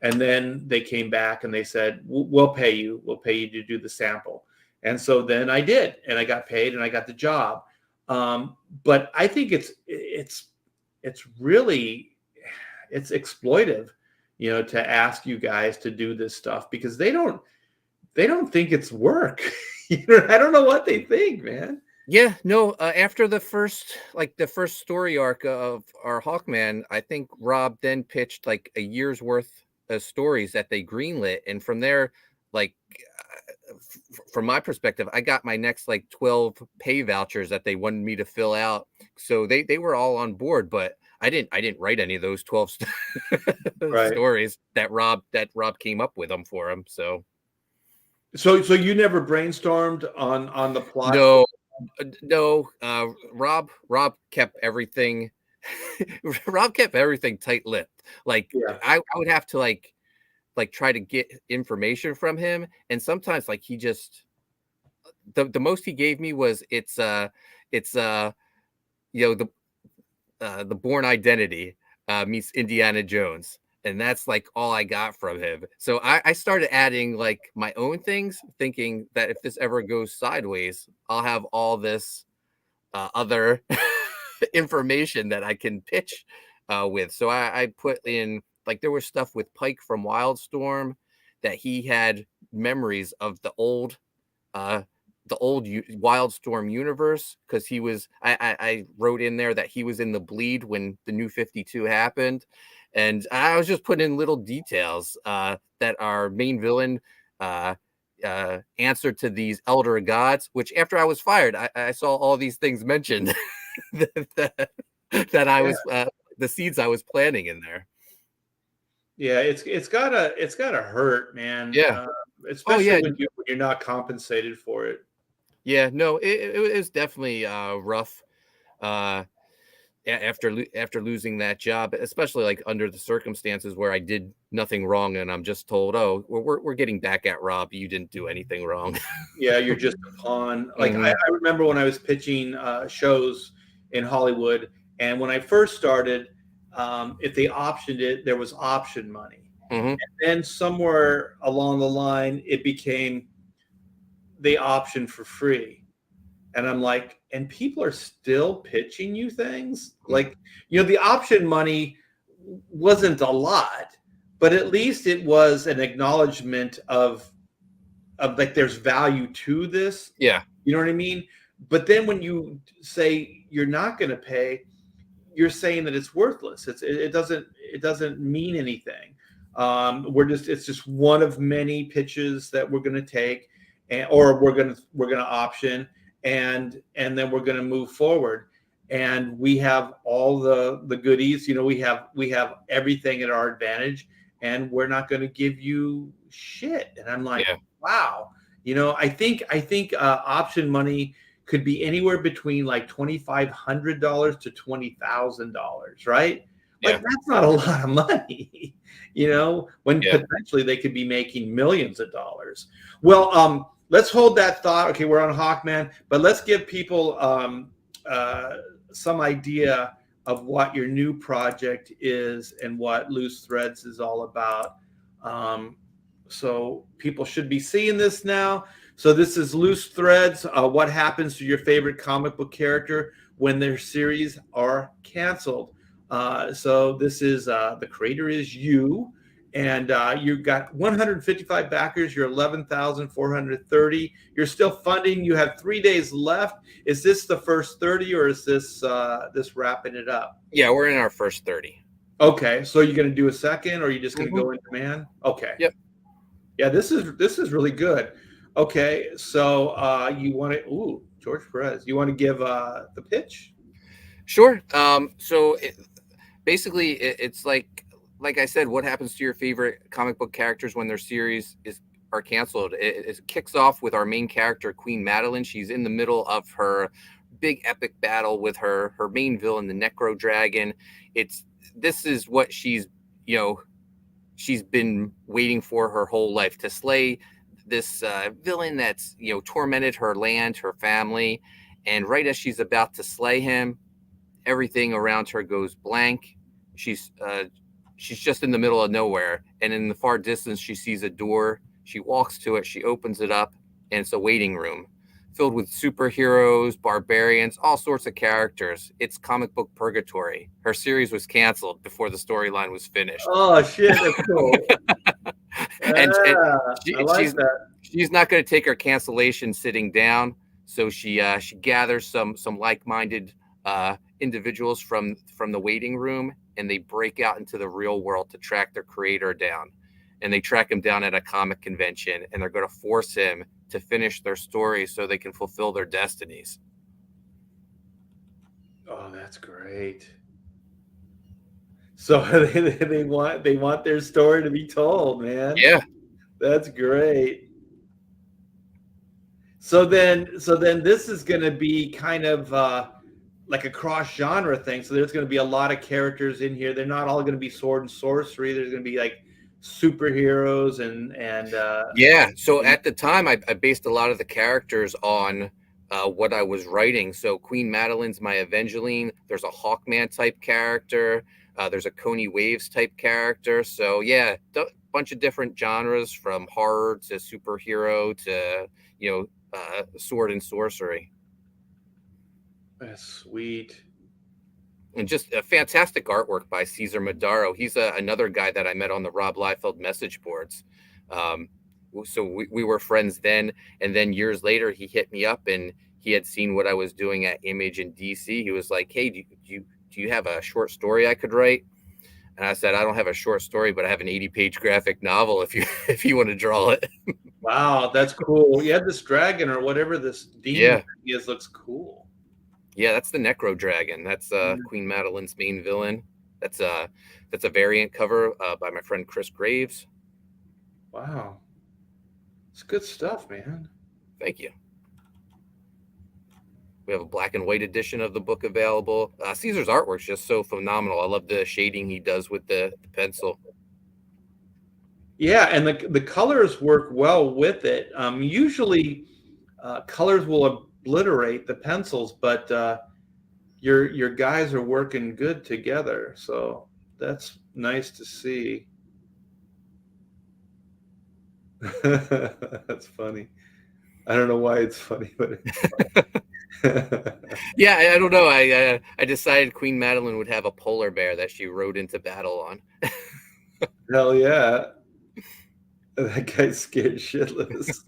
And then they came back and they said, we'll pay you to do the sample. And so then I did, and I got paid and I got the job. But I think it's really exploitive, to ask you guys to do this stuff, because they don't think it's work. I don't know what they think, man. Yeah, no, after the first story arc of our Hawkman, I think Rob then pitched like a year's worth of stories that they greenlit. And from there, like, from my perspective, I got my next like 12 pay vouchers that they wanted me to fill out. So they were all on board, but I didn't write any of those 12 Right. stories that Rob came up with them for him. So you never brainstormed on the plot? No, Rob kept everything. Rob kept everything tight-lipped. Like, Yeah. I would have to like try to get information from him, and sometimes like he just the most he gave me was the Born Identity meets Indiana Jones. And that's like all I got from him. So I started adding like my own things, thinking that if this ever goes sideways, I'll have all this other information that I can pitch with. So I put in, like, there was stuff with Pike from Wildstorm that he had memories of the old Wildstorm universe, because he was I wrote in there that he was in the bleed when the New 52 happened. And I was just putting in little details that our main villain answered to these elder gods, which after I was fired, I saw all these things mentioned that I was the seeds I was planting in there. Yeah, it's gotta hurt, man. Yeah. Especially when you're not compensated for it. Yeah, no, it was definitely rough. after losing that job, especially like under the circumstances where I did nothing wrong, and I'm just told, "Oh, we're getting back at Rob. You didn't do anything wrong." Yeah, you're just a pawn. Like Hmm. I remember when I was pitching shows in Hollywood, and when I first started, if they optioned it, there was option money. Hmm. Then somewhere along the line, it became they option for free. And I'm like, and people are still pitching you things? Like, the option money wasn't a lot, but at least it was an acknowledgement of like there's value to this. Yeah, You know what I mean? But then when you say you're not going to pay, you're saying that it's worthless. It doesn't mean anything. It's just one of many pitches that we're going to take, or we're gonna option, and then we're going to move forward. And we have all the goodies. We have everything at our advantage, and we're not going to give you shit. And I'm like, yeah, wow. I think option money could be anywhere between like $2,500 to $20,000, right? Like yeah, that's not a lot of money, when yeah. potentially they could be making millions of dollars. Well, let's hold that thought. Okay, we're on Hawkman, but let's give people uh, some idea of what your new project is and what Loose Threads is all about. Um, so people should be seeing this now. So this is Loose Threads. What happens to your favorite comic book character when their series are canceled? So this is the creator is you, and you've got 155 backers. You're 11,430. You're still funding. You have 3 days left. Is this the first 30, or is this wrapping it up? Yeah, we're in our first 30. Okay, so you're going to do a second, or are you just going to Hmm. go in demand? Okay. Yep. Yeah, this is really good. Okay, so you want to George Perez. You want to give the pitch? Sure. Basically, it's like I said, what happens to your favorite comic book characters when their series are canceled? It kicks off with our main character, Queen Madeline. She's in the middle of her big epic battle with her main villain, the Necro Dragon. This is what you know she's been waiting for her whole life, to slay this villain that's tormented her land, her family. And right as she's about to slay him, everything around her goes blank. She's just in the middle of nowhere, and in the far distance she sees a door. She walks to it, she opens it up, and it's a waiting room filled with superheroes, barbarians, all sorts of characters. It's comic book purgatory. Her series was canceled before the storyline was finished. Oh shit, that's cool. And I like that. she's not going to take her cancellation sitting down. So she gathers some like-minded individuals from the waiting room, and they break out into the real world to track their creator down. And they track him down at a comic convention, and they're going to force him to finish their story so they can fulfill their destinies. Oh, that's great. So they want their story to be told, man. Yeah. That's great. So then this is going to be kind of like a cross genre thing. So there's going to be a lot of characters in here. They're not all going to be sword and sorcery. There's going to be like superheroes and Yeah. So at the time, I based a lot of the characters on what I was writing. So Queen Madeline's my Evangeline. There's a Hawkman type character. There's a Coney Waves type character. So yeah, bunch of different genres, from horror to superhero to sword and sorcery. that's sweet. And just a fantastic artwork by Cesar Madaro. He's another guy that I met on the Rob Liefeld message boards. Um, so we were friends then, and then years later he hit me up, and he had seen what I was doing at Image in DC. He was like, "Hey, do you have a short story I could write?" And I said, "I don't have a short story, but I have an 80-page graphic novel if you if you want to draw it." Wow, that's cool. Yeah, this dragon or whatever this demon Yeah. thing is looks cool. Yeah, that's the Necro Dragon. That's Queen Madeline's main villain. That's a variant cover by my friend Chris Graves. Wow, it's good stuff, man. Thank you. We have a black and white edition of the book available. Caesar's artwork's just so phenomenal. I love the shading he does with the pencil. Yeah, and the colors work well with it. Usually, colors will obliterate the pencils, but your guys are working good together, so that's nice to see. That's funny. I don't know why it's funny, but it's funny. Yeah, I don't know. I decided Queen Madeline would have a polar bear that she rode into battle on. Hell yeah. That guy's scared shitless.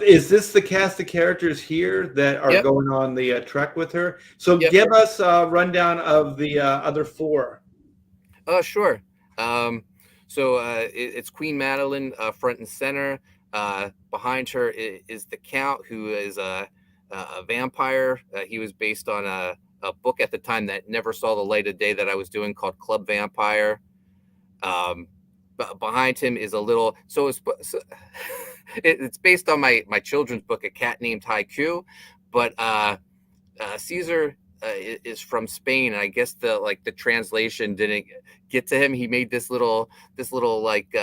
Is this the cast of characters here that are Yep. going on the trek with her? So Yep. give us a rundown of the other four. Oh, sure. It's Queen Madeline front and center. Behind her is the Count, who is a vampire. He was based on a book at the time that never saw the light of day that I was doing called Club Vampire. Behind him is a little. It's based on my children's book, A Cat Named Haiku, but Caesar is from Spain, and I guess the translation didn't get to him. He made this little like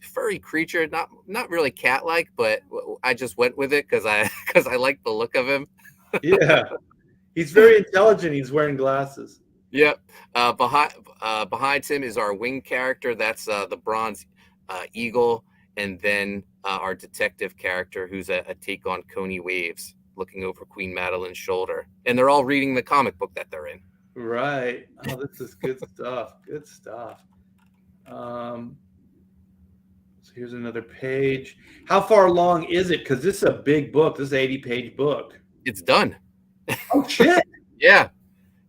furry creature, not really cat-like, but I just went with it because I like the look of him. Yeah, he's very intelligent. He's wearing glasses. Yep. Behind him is our wing character. That's the bronze eagle, and then our detective character, who's a take on Coney Waves, looking over Queen Madeline's shoulder. And they're all reading the comic book that they're in. Right. Oh, this is good stuff. Good stuff. So here's another page. How far long is it? Because this is a big book. This is an 80-page book. It's done. Oh, shit. Yeah.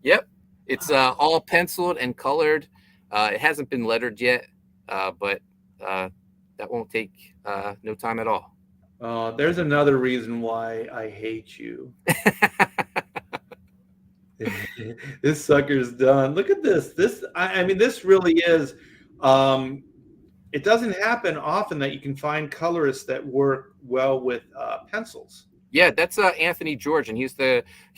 Yep. It's all penciled and colored. It hasn't been lettered yet, but that won't take no time at all. There's another reason why I hate you. This sucker's done. Look at this. I mean, this really is. It doesn't happen often that you can find colorists that work well with pencils. Yeah, that's Anthony George, and he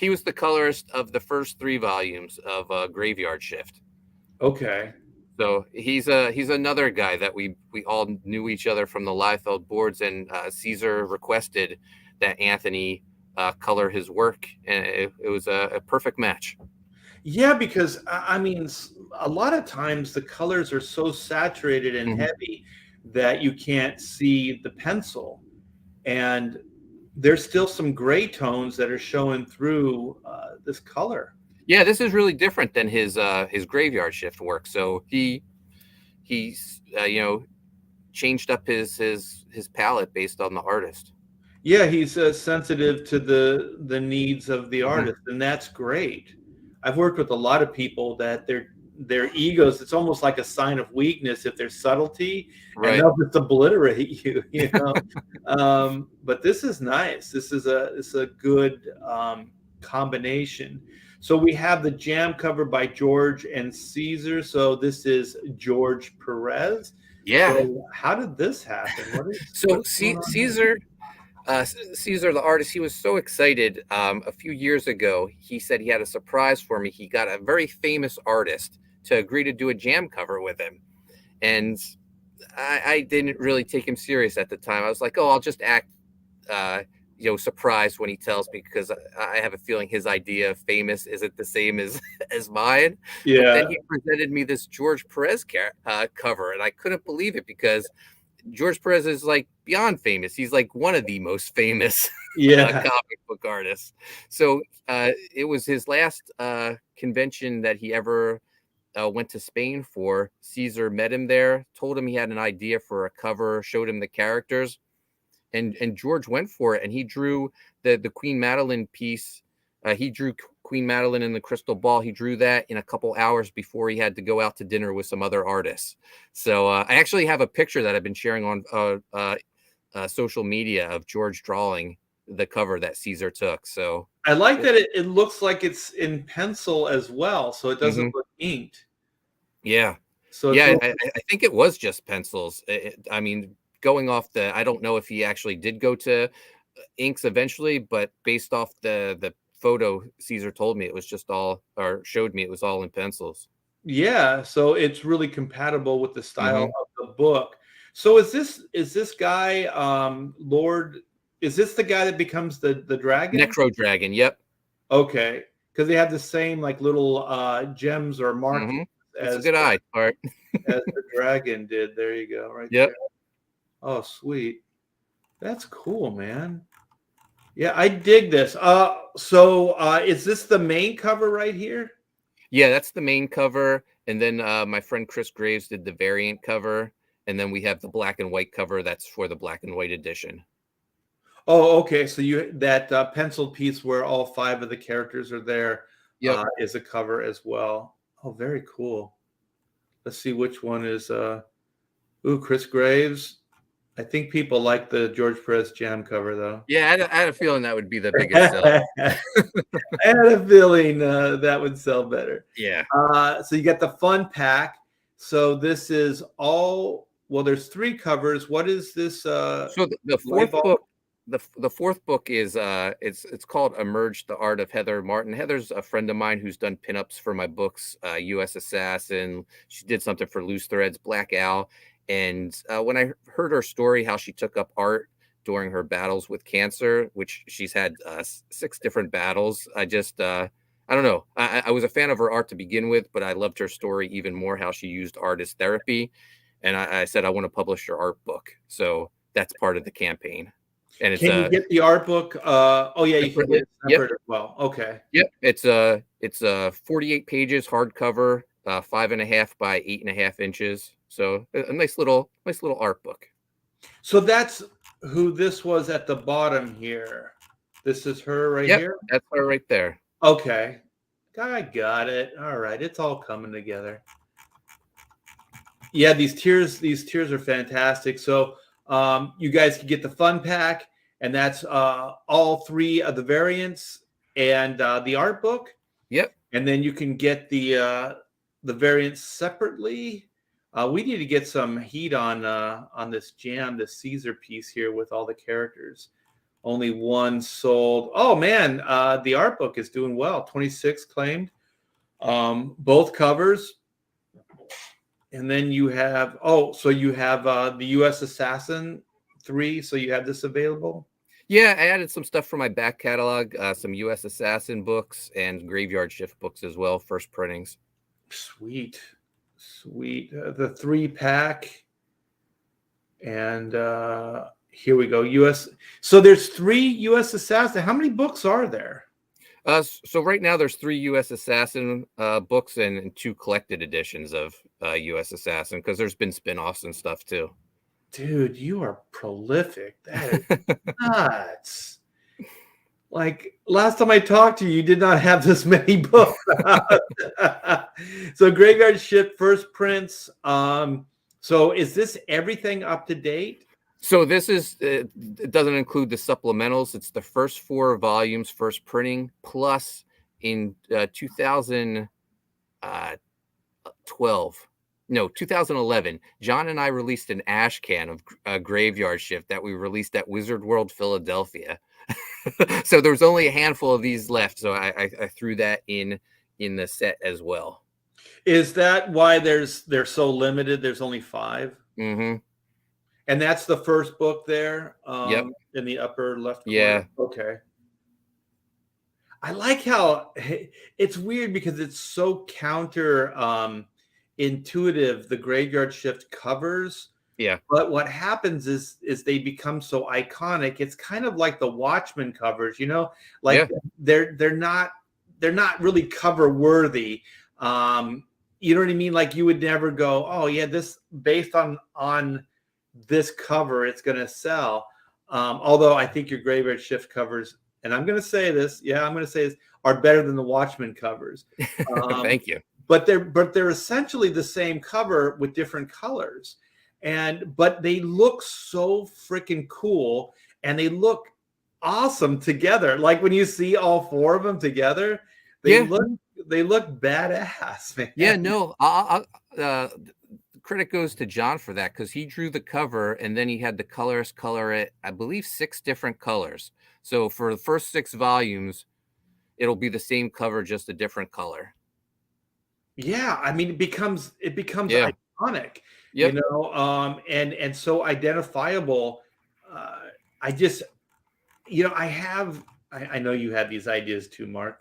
was the colorist of the first 3 volumes of Graveyard Shift. Okay. So he's another guy that we all knew each other from the Liefeld boards, and Caesar requested that Anthony color his work, and it was a perfect match. Yeah, because I mean, a lot of times the colors are so saturated and heavy that you can't see the pencil, and there's still some gray tones that are showing through this color. Yeah, this is really different than his Graveyard Shift work. So he's changed up his palette based on the artist. Yeah, he's sensitive to the needs of the artist, and that's great. I've worked with a lot of people that their egos, it's almost like a sign of weakness if there's subtlety, right, and they'll just obliterate you, you know. But this is nice. This is a good combination. So we have the jam cover by George and Caesar. So this is George Perez. Yeah. So how did this happen? Caesar, the artist, he was so excited. A few years ago, he said he had a surprise for me. He got a very famous artist to agree to do a jam cover with him. And I didn't really take him serious at the time. I was like, oh, I'll just act, surprised when he tells me, because I have a feeling his idea of famous isn't the same as mine. Yeah. But then he presented me this George Perez cover, and I couldn't believe it, because George Perez is like beyond famous. He's like one of the most famous comic book artists. So it was his last convention that he ever went to Spain for. Caesar met him there, told him he had an idea for a cover, showed him the characters, and George went for it. And he drew the Queen Madeline piece. He drew Queen Madeline in the crystal ball. He drew that in a couple hours before he had to go out to dinner with some other artists. So I actually have a picture that I've been sharing on social media of George drawing the cover that Caesar took. So I like that it looks like it's in pencil as well, so it doesn't look inked. Yeah. So yeah, I think it was just pencils. I mean, going off I don't know if he actually did go to inks eventually, but based off the photo Caesar told me, it was just all, or showed me, it was all in pencils. Yeah, so it's really compatible with the style Hmm. of the book. So is this guy Lord? Is this the guy that becomes the dragon? Necro Dragon. Yep. Okay, because they have the same like little gems or Hmm. markings That's a as good eye, Art. the dragon did. There you go, right there. Yep. Oh, sweet. That's cool, man. Yeah, I dig this. So is this the main cover right here? Yeah, that's the main cover, and then my friend Chris Graves did the variant cover, and then we have the black and white cover that's for the black and white edition. Oh, okay. So you that penciled piece where all five of the characters are there Yep. is a cover as well. Oh, very cool. Let's see which one is ooh, Chris Graves. I think people like the George Perez Jam cover though. Yeah, I had a feeling that would be the biggest sell. I had a feeling that would sell better. Yeah. So you got the fun pack. So this is all, well, there's three covers. What is this? So the Light fourth bulb? book, the fourth book is it's called Emerge: The Art of Heather Martin. Heather's a friend of mine who's done pinups for my books, U.S. Assassin. She did something for Loose Threads, Black Owl. And when I heard her story, how she took up art during her battles with cancer, which she's had 6 different battles, I just I don't know. I was a fan of her art to begin with, but I loved her story even more, how she used art as therapy. And I said, I want to publish her art book. So that's part of the campaign. And it's Can you get the art book? Oh yeah, you can get it Yep. separate as well. Okay. Yep. It's 48 pages hardcover, 5.5 by 8.5 inches. So a nice little art book. So that's who this was at the bottom here. This is her right Yep, here. that's her right there. Okay. I got it. All right. It's all coming together. Yeah, these tiers are fantastic. So you guys can get the fun pack, and that's all 3 of the variants and the art book. Yep. And then you can get the variants separately. We need to get some heat on this jam, this Caesar piece here with all the characters. Only one sold. Oh man, the art book is doing well. 26 claimed. Both covers. And then you have so you have the U.S. Assassin 3. So you have this available. Yeah, I added some stuff for my back catalog, some U.S. Assassin books and Graveyard Shift books as well, first printings. Sweet. The 3-pack. And here we go. U.S. So there's 3 U.S. Assassin. How many books are there? So right now there's 3 U.S. Assassin books and 2 collected editions of U.S. Assassin, because there's been spin-offs and stuff too. Dude, you are prolific. That is nuts. Like last time I talked to you, you did not have this many books. So Graveyard Shift first prints. So is this everything up to date? So this is, it doesn't include the supplementals. It's the first 4 volumes, first printing, plus in 2011, John and I released an ash can of Graveyard Shift that we released at Wizard World Philadelphia. So there's only a handful of these left. So I threw that in the set as well. Is that why they're so limited? There's only 5. Mm-hmm. And that's the first book there. Yep. In the upper left corner. Yeah. Okay. I like how it's weird because it's so counter intuitive, the Graveyard Shift covers. Yeah. But what happens is they become so iconic. It's kind of like the Watchmen covers, like they're not really cover worthy. You know what I mean? Like you would never go, oh yeah, this based on this cover, it's going to sell. Although I think your Graveyard Shift covers, and I'm going to say this, are better than the Watchmen covers. Thank you. But they're essentially the same cover with different colors, but they look so freaking cool, and they look awesome together. Like when you see all 4 of them together, they look badass, man. Yeah, no, credit goes to John for that, because he drew the cover and then he had the colorist color it, I believe, 6 different colors. So for the first 6 volumes, it'll be the same cover, just a different color. Yeah, I mean, it becomes Yeah. iconic, Yep. and so identifiable. I just, I know you had these ideas too, Mark.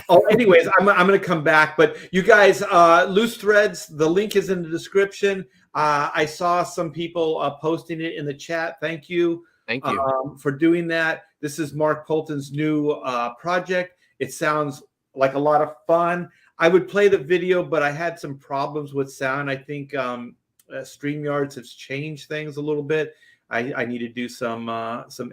Oh, anyways, I'm going to come back, but you guys, Loose Threads, the link is in the description. I saw some people posting it in the chat. Thank you. Thank you. For doing that. This is Mark Poulton's new project. It sounds like a lot of fun. I would play the video, but I had some problems with sound. I think StreamYards has changed things a little bit. I need to do some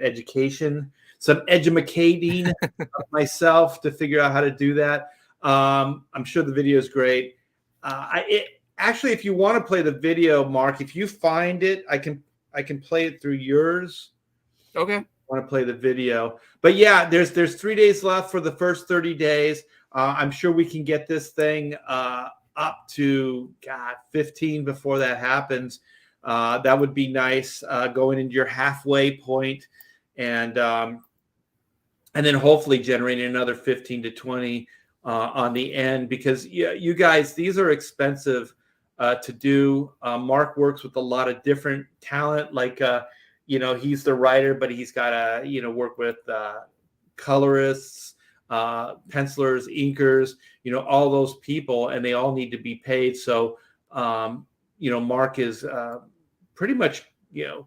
education, some edumacating of myself to figure out how to do that. I'm sure the video is great. Actually, if you want to play the video, Mark, if you find it, I can play it through yours. Okay. I want to play the video, but yeah, there's 3 days left for the first 30 days. I'm sure we can get this thing up to 15 before that happens. That would be nice, going into your halfway point, and then hopefully generating another 15 to 20 on the end, because you guys, these are expensive to do. Mark works with a lot of different talent, like he's the writer, but he's got to work with colorists, pencilers, inkers, all those people, and they all need to be paid. So Mark is pretty much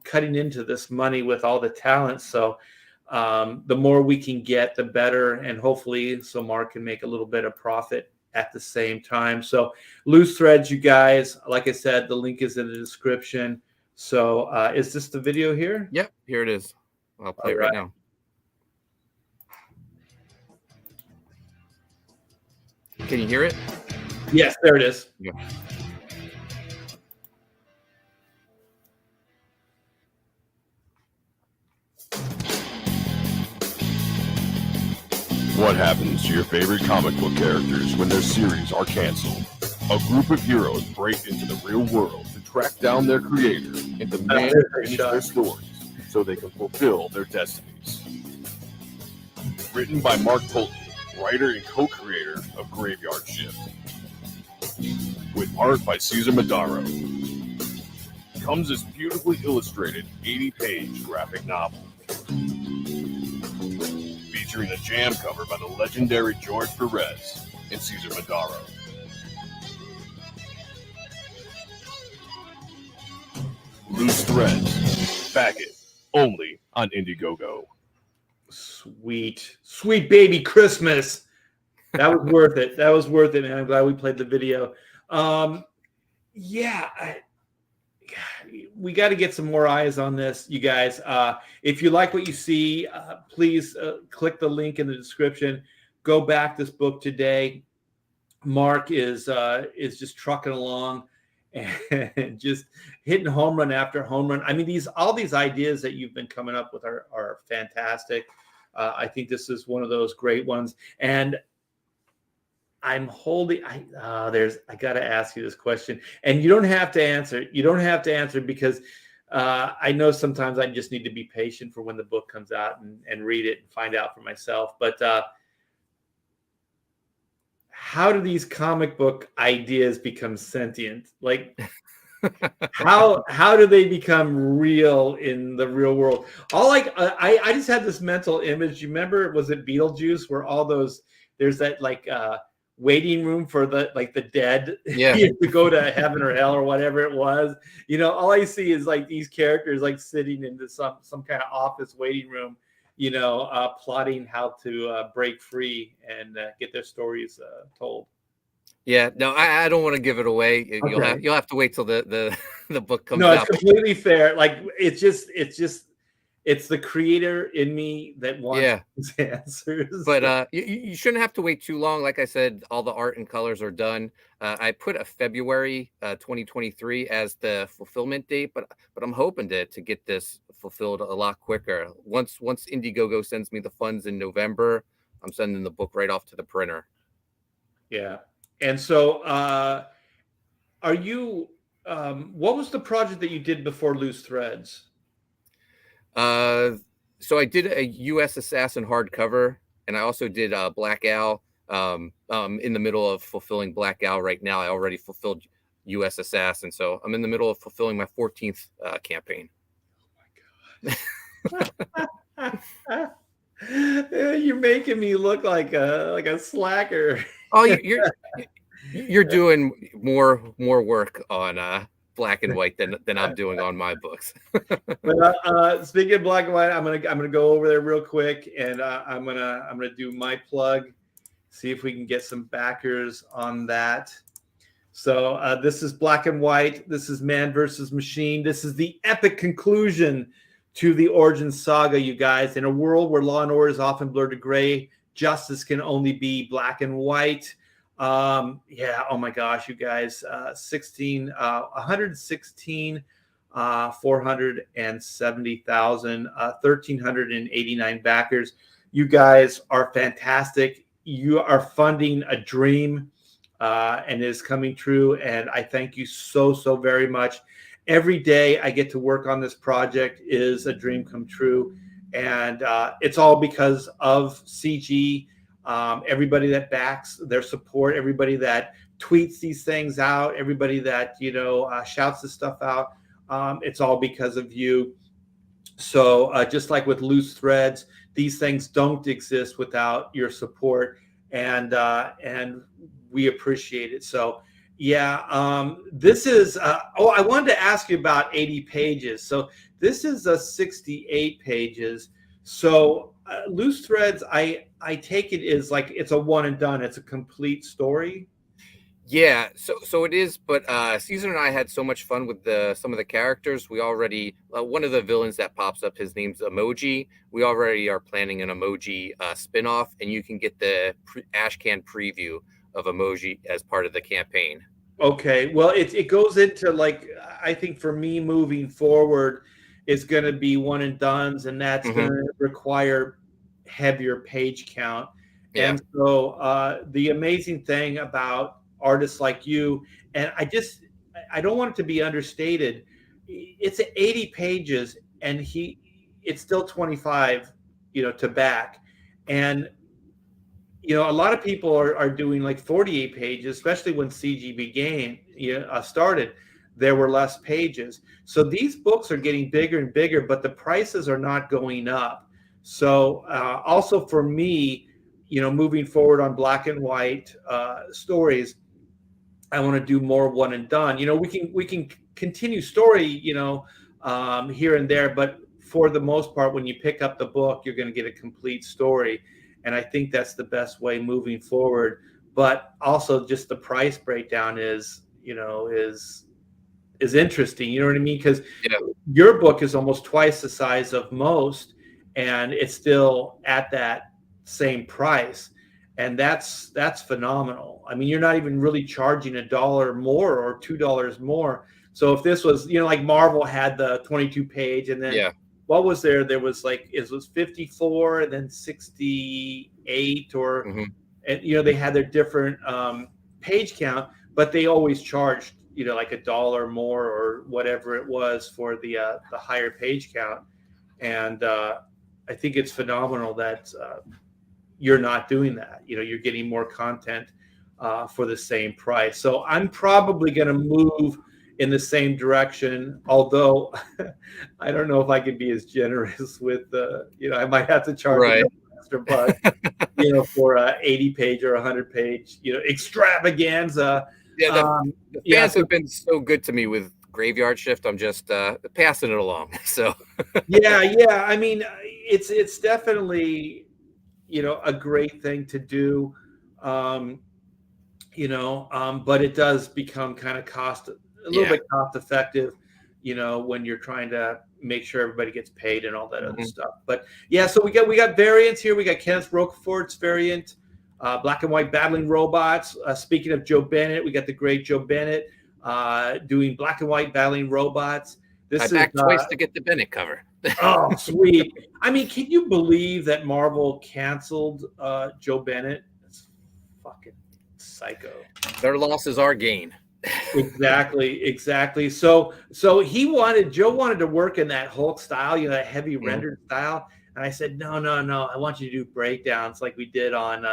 cutting into this money with all the talent. So the more we can get, the better, and hopefully so Mark can make a little bit of profit at the same time. So Loose Threads, you guys, like I said, the link is in the description. So is this the video here? Yep, here it is. I'll play it right now. Can you hear it? Yes, there it is. Yeah. What happens to your favorite comic book characters when their series are canceled? A group of heroes break into the real world to track down their creator and demand to finish their stories so they can fulfill their destinies. Written by Mark Poulton, writer and co-creator of Graveyard Shift. With art by Cesar Madaro. Comes this beautifully illustrated 80-page graphic novel. Featuring a jam cover by the legendary George Perez and Cesar Madaro. Loose Threads. Back it. Only on Indiegogo. Sweet baby Christmas. That was worth it. That was worth it, man. I'm glad we played the video. We got to get some more eyes on this, you guys. If you like what you see, please click the link in the description. Go back this book today. Mark is just trucking along and just hitting home run after home run. I mean, all these ideas that you've been coming up with are fantastic. I think this is one of those great ones. And I'm holding. I got to ask you this question, and you don't have to answer. You don't have to answer, because I know sometimes I just need to be patient for when the book comes out and read it and find out for myself. But how do these comic book ideas become sentient? Like, how do they become real in the real world? I just had this mental image. You remember, was it Beetlejuice, where all those, there's that waiting room for the dead, to go to heaven or hell or whatever it was. All I see is these characters sitting into some kind of office waiting room, plotting how to break free and get their stories told. Yeah, no, I don't want to give it away. Okay. You'll have to wait till the book comes out. No, it's completely fair. It's the creator in me that wants these answers. But you shouldn't have to wait too long. Like I said, all the art and colors are done. I put a February 2023 as the fulfillment date, but I'm hoping to get this fulfilled a lot quicker. Once Indiegogo sends me the funds in November, I'm sending the book right off to the printer. Yeah. And so are you What was the project that you did before Loose Threads? So I did a U.S. Assassin hardcover, and I also did Black Owl. In the middle of fulfilling Black Owl right now. I already fulfilled U.S. Assassin, so I'm in the middle of fulfilling my 14th campaign. Oh my god! You're making me look like a slacker. Oh, you're doing more work on black and white than I'm doing on my books. But speaking of black and white, I'm gonna go over there real quick, and I'm gonna do my plug. See if we can get some backers on that. So this is Black and White. This is Man versus Machine. This is the epic conclusion to the origin saga, you guys. In a world where law and order is often blurred to gray, justice can only be black and white. Yeah, oh my gosh, you guys. 116, 470,000, 1,389 backers. You guys are fantastic. You are funding a dream, and it is coming true. And I thank you so very much. Every day I get to work on this project is a dream come true. And it's all because of CG, everybody that backs, their support, everybody that tweets these things out, everybody that, shouts this stuff out. It's all because of you. So just like with Loose Threads, these things don't exist without your support, and we appreciate it. So yeah, this is. I wanted to ask you about 80 pages. So this is 68 pages. So Loose Threads, I take it is like it's a one and done. It's a complete story. Yeah, so it is, but Caesar and I had so much fun with some of the characters. We already one of the villains that pops up, his name's Emoji. We already are planning an Emoji spinoff, and you can get the Ashcan preview of Emoji as part of the campaign. Okay, well, it goes into, like, I think for me moving forward, it's going to be one and dones, and that's going to require heavier page count. Yeah. And so the amazing thing about artists like you, and I don't want it to be understated, it's 80 pages and it's still 25 to back. And a lot of people are doing like 48 pages, especially when CG started. There were less pages, so these books are getting bigger and bigger, but the prices are not going up. So also for me, moving forward on black and white stories, I want to do more one and done. We can continue story, here and there, but for the most part, when you pick up the book, you're going to get a complete story, and I think that's the best way moving forward. But also, just the price breakdown is interesting. You know what I mean? Because your book is almost twice the size of most, and it's still at that same price. And that's phenomenal. I mean, you're not even really charging $1 more or $2 more. So if this was, like Marvel had the 22 page, and then what was there? There was it was 54 and then 68, or and they had their different page count, but they always charged like $1 more or whatever it was for the higher page count. And I think it's phenomenal that you're not doing that. You're getting more content for the same price. So I'm probably going to move in the same direction, although I don't know if I can be as generous with I might have to charge an extra buck for a 80 page or 100 page extravaganza. The fans have been so good to me with Graveyard Shift. I'm just passing it along. So yeah, I mean, it's definitely a great thing to do, but it does become kind of a little bit cost effective, when you're trying to make sure everybody gets paid and all that other stuff. But yeah, so we got variants here. We got Kenneth Roquefort's variant, black and white battling robots. Speaking of Joe Bennett, we got the great Joe Bennett doing black and white battling robots. I backed twice to get the Bennett cover. Oh, sweet. I mean, can you believe that Marvel canceled Joe Bennett? It's fucking psycho. Their loss is our gain. Exactly. So Joe wanted to work in that Hulk style, that heavy rendered style. And I said, no. I want you to do breakdowns like we did on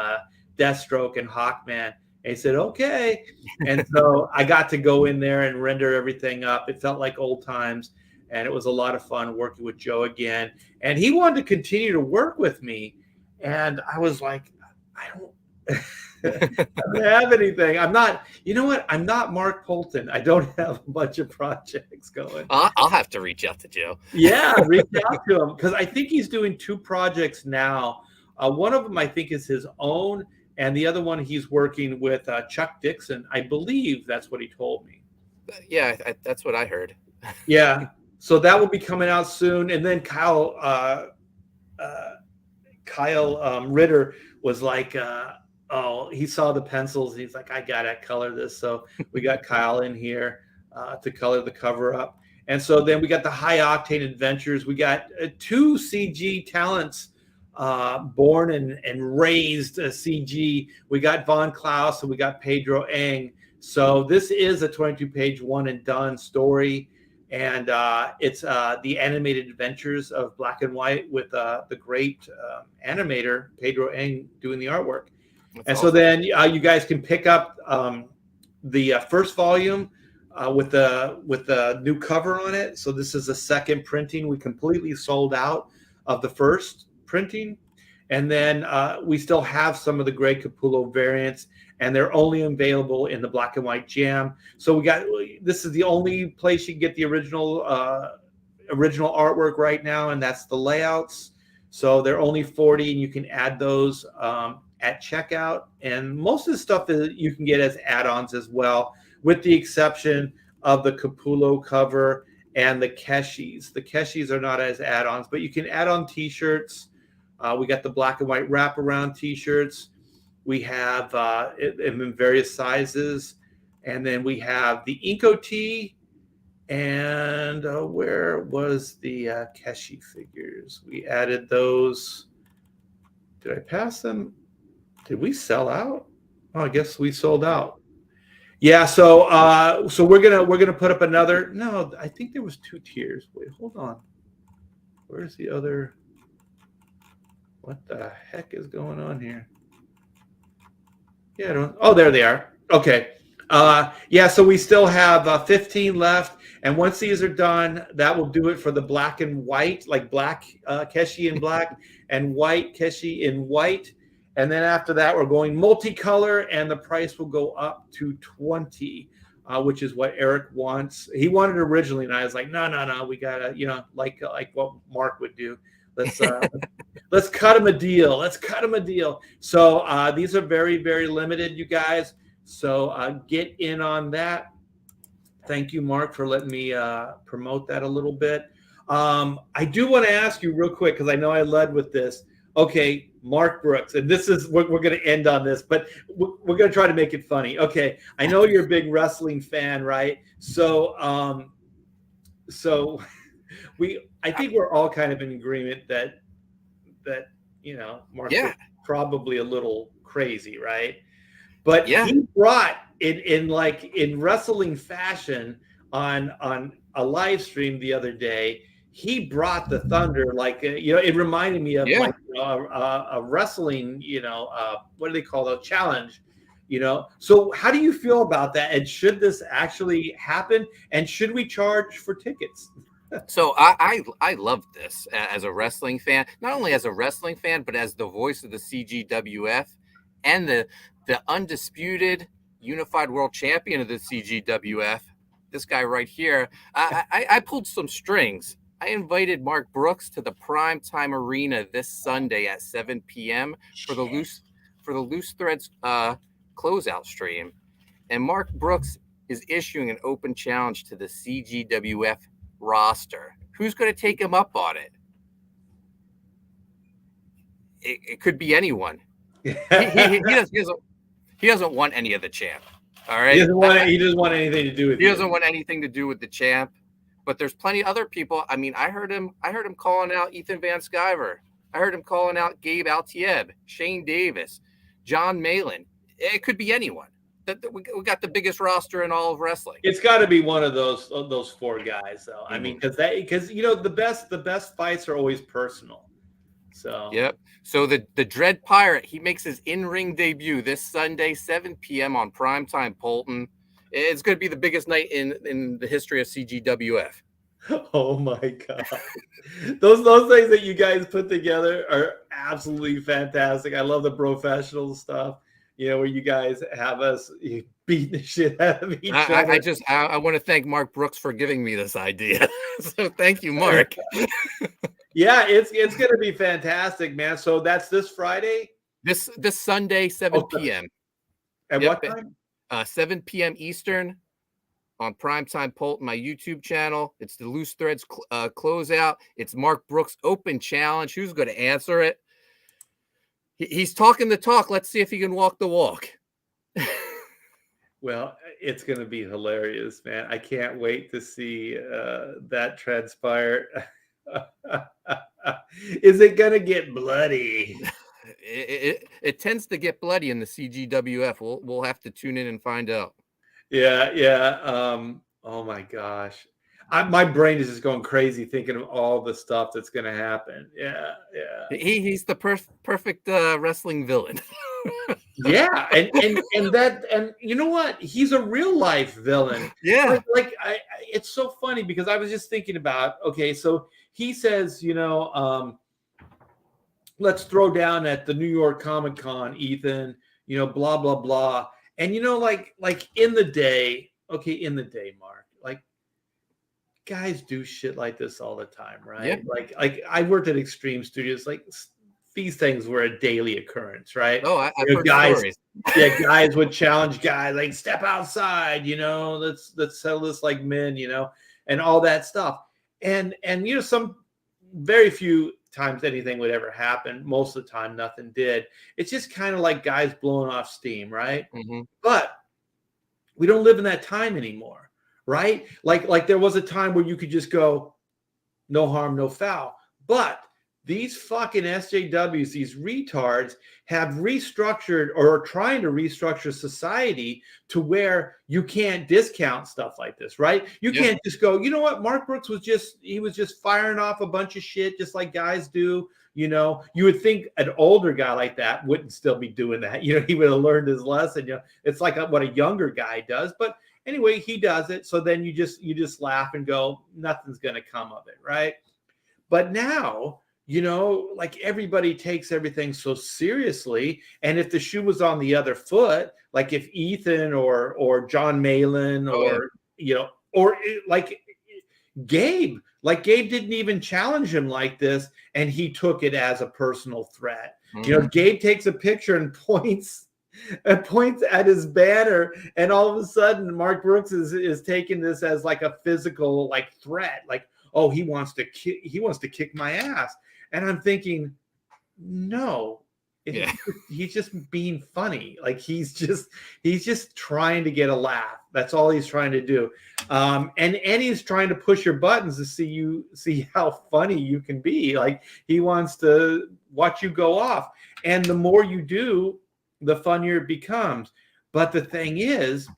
Deathstroke and Hawkman. And he said, okay. And so I got to go in there and render everything up. It felt like old times. And it was a lot of fun working with Joe again. And he wanted to continue to work with me. And I was like, I don't have anything. I'm not, you know what? I'm not Mark Poulton. I don't have a bunch of projects going. I'll have to reach out to Joe. Yeah, reach out to him because I think he's doing 2 projects now. One of them I think is his own, and the other one he's working with Chuck Dixon. I believe that's what he told me. Yeah, that's what I heard. Yeah, so that will be coming out soon, and then Kyle Ritter was like, he saw the pencils. He's like, I gotta color this. So we got Kyle in here to color the cover up. And so then we got the High Octane Adventures. We got 2 CG talents born and raised CG. We got Von Klaus and we got Pedro Eng. So this is a 22-page one and done story. And it's the animated adventures of Black and White with the great animator Pedro Eng doing the artwork. That's and awesome. So then you guys can pick up the first volume with the new cover on it. So this is the second printing. We completely sold out of the first printing, and then we still have some of the Greg Capullo variants, and they're only available in the Black and White Jam. So this is the only place you can get the original artwork right now, and that's the layouts. So they're only $40, and you can add those at checkout. And most of the stuff that you can get as add-ons as well, with the exception of the Capullo cover and the Keshis. The Keshis are not as add-ons, but you can add on T-shirts. We got the Black and White wraparound T-shirts. We have in various sizes. And then we have the Inco T. And where was the Keshi figures? We added those. Did I pass them? Did we sell out? Oh, I guess we sold out. Yeah, so we're gonna put up another. No, I think there was 2 tiers. Wait, hold on. Where's the other? What the heck is going on here? Yeah, I don't. Oh, there they are. Okay. Yeah, so we still have 15 left, and once these are done, that will do it for the Black and White, like black Keshi in black and white Keshi in white. And then after that, we're going multicolor, and the price will go up to $20, which is what Eric wants. He wanted it originally, and I was like, no, we gotta, like what Mark would do. Let's cut him a deal. Let's cut him a deal. So these are very, very limited, you guys. So get in on that. Thank you, Mark, for letting me promote that a little bit. I do want to ask you real quick, because I know I led with this. Okay, Mark Brooks, and this is we're going to end on this, but we're going to try to make it funny. Okay, I know you're a big wrestling fan, right? So, I think we're all kind of in agreement that Mark is probably a little crazy, right? But he brought in wrestling fashion on a live stream the other day. He brought the thunder, it reminded me of a wrestling, what do they call it? Challenge, So how do you feel about that? And should this actually happen? And should we charge for tickets? So I love this as a wrestling fan, not only as a wrestling fan, but as the voice of the CGWF and the undisputed unified world champion of the CGWF. This guy right here. I pulled some strings. I invited Mark Brooks to the Primetime Arena this Sunday at 7 p.m. for the Loose Threads closeout stream. And Mark Brooks is issuing an open challenge to the CGWF roster. Who's going to take him up on it? It could be anyone. He doesn't want any of the champ. All right. He doesn't want anything to do with it. He doesn't want anything to do with the champ. But there's plenty of other people. I mean, I heard him calling out Ethan Van Sciver. I heard him calling out Gabe Altieb, Shane Davis, John Malin. It could be anyone. we got the biggest roster in all of wrestling. It's got to be one of those 4 guys, though. I mean, Mm-hmm. because the best fights are always personal. So Yep. So the Dread Pirate, he makes his in-ring debut this Sunday, 7 p.m. on Primetime Poulton. It's going to be the biggest night in the history of CGWF. Oh my God. Those things that you guys put together are absolutely fantastic. I love the professional stuff, where you guys have us beating the shit out of each other. I want to thank Mark Brooks for giving me this idea. So thank you, Mark. Yeah, it's going to be fantastic, man. So that's this Friday? This Sunday, 7 p.m. At what time? 7 p.m. Eastern on Primetime Poulton, my YouTube channel. It's the Loose Threads closeout. It's Mark Brooks' open challenge. Who's going to answer it? He's talking the talk. Let's see if he can walk the walk. Well, it's going to be hilarious, man. I can't wait to see that transpire. Is it going to get bloody? It tends to get bloody in the CGWF. We'll have to tune in and find out. Yeah. Oh my gosh, my brain is just going crazy thinking of all the stuff that's going to happen. Yeah. He's the perfect wrestling villain. Yeah, and you know what? He's a real life villain. Yeah. It's so funny because I was just thinking about, okay, so he says, let's throw down at the New York Comic Con, Ethan, blah, blah, blah. And, like in the day, Mark, like guys do shit like this all the time, right? Yeah. Like I worked at Extreme Studios, like these things were a daily occurrence, right? Oh, I've heard stories. Yeah, guys would challenge guys, like step outside, let's settle this like men, and all that stuff. And some very few times anything would ever happen. Most of the time, nothing did. It's just kind of like guys blowing off steam, right? Mm-hmm. But we don't live in that time anymore, right? Like there was a time where you could just go, no harm, no foul. But these fucking SJWs, these retards, have restructured or are trying to restructure society to where you can't discount stuff like this, right? You can't just go, you know what? Mark Brooks was just firing off a bunch of shit just like guys do. You would think an older guy like that wouldn't still be doing that. He would have learned his lesson. It's like what a younger guy does. But anyway, he does it. So then you just laugh and go, nothing's going to come of it, right? But now, like everybody takes everything so seriously. And if the shoe was on the other foot, like if Ethan or John Malin or Gabe didn't even challenge him like this, and he took it as a personal threat. Mm-hmm. Gabe takes a picture and points at his banner, and all of a sudden Mark Brooks is taking this as like a physical like threat, like, oh, he wants to kick my ass. And I'm thinking, no, he's just being funny. Like he's just trying to get a laugh. That's all he's trying to do. And he's trying to push your buttons to see how funny you can be. Like he wants to watch you go off. And the more you do, the funnier it becomes. But the thing is,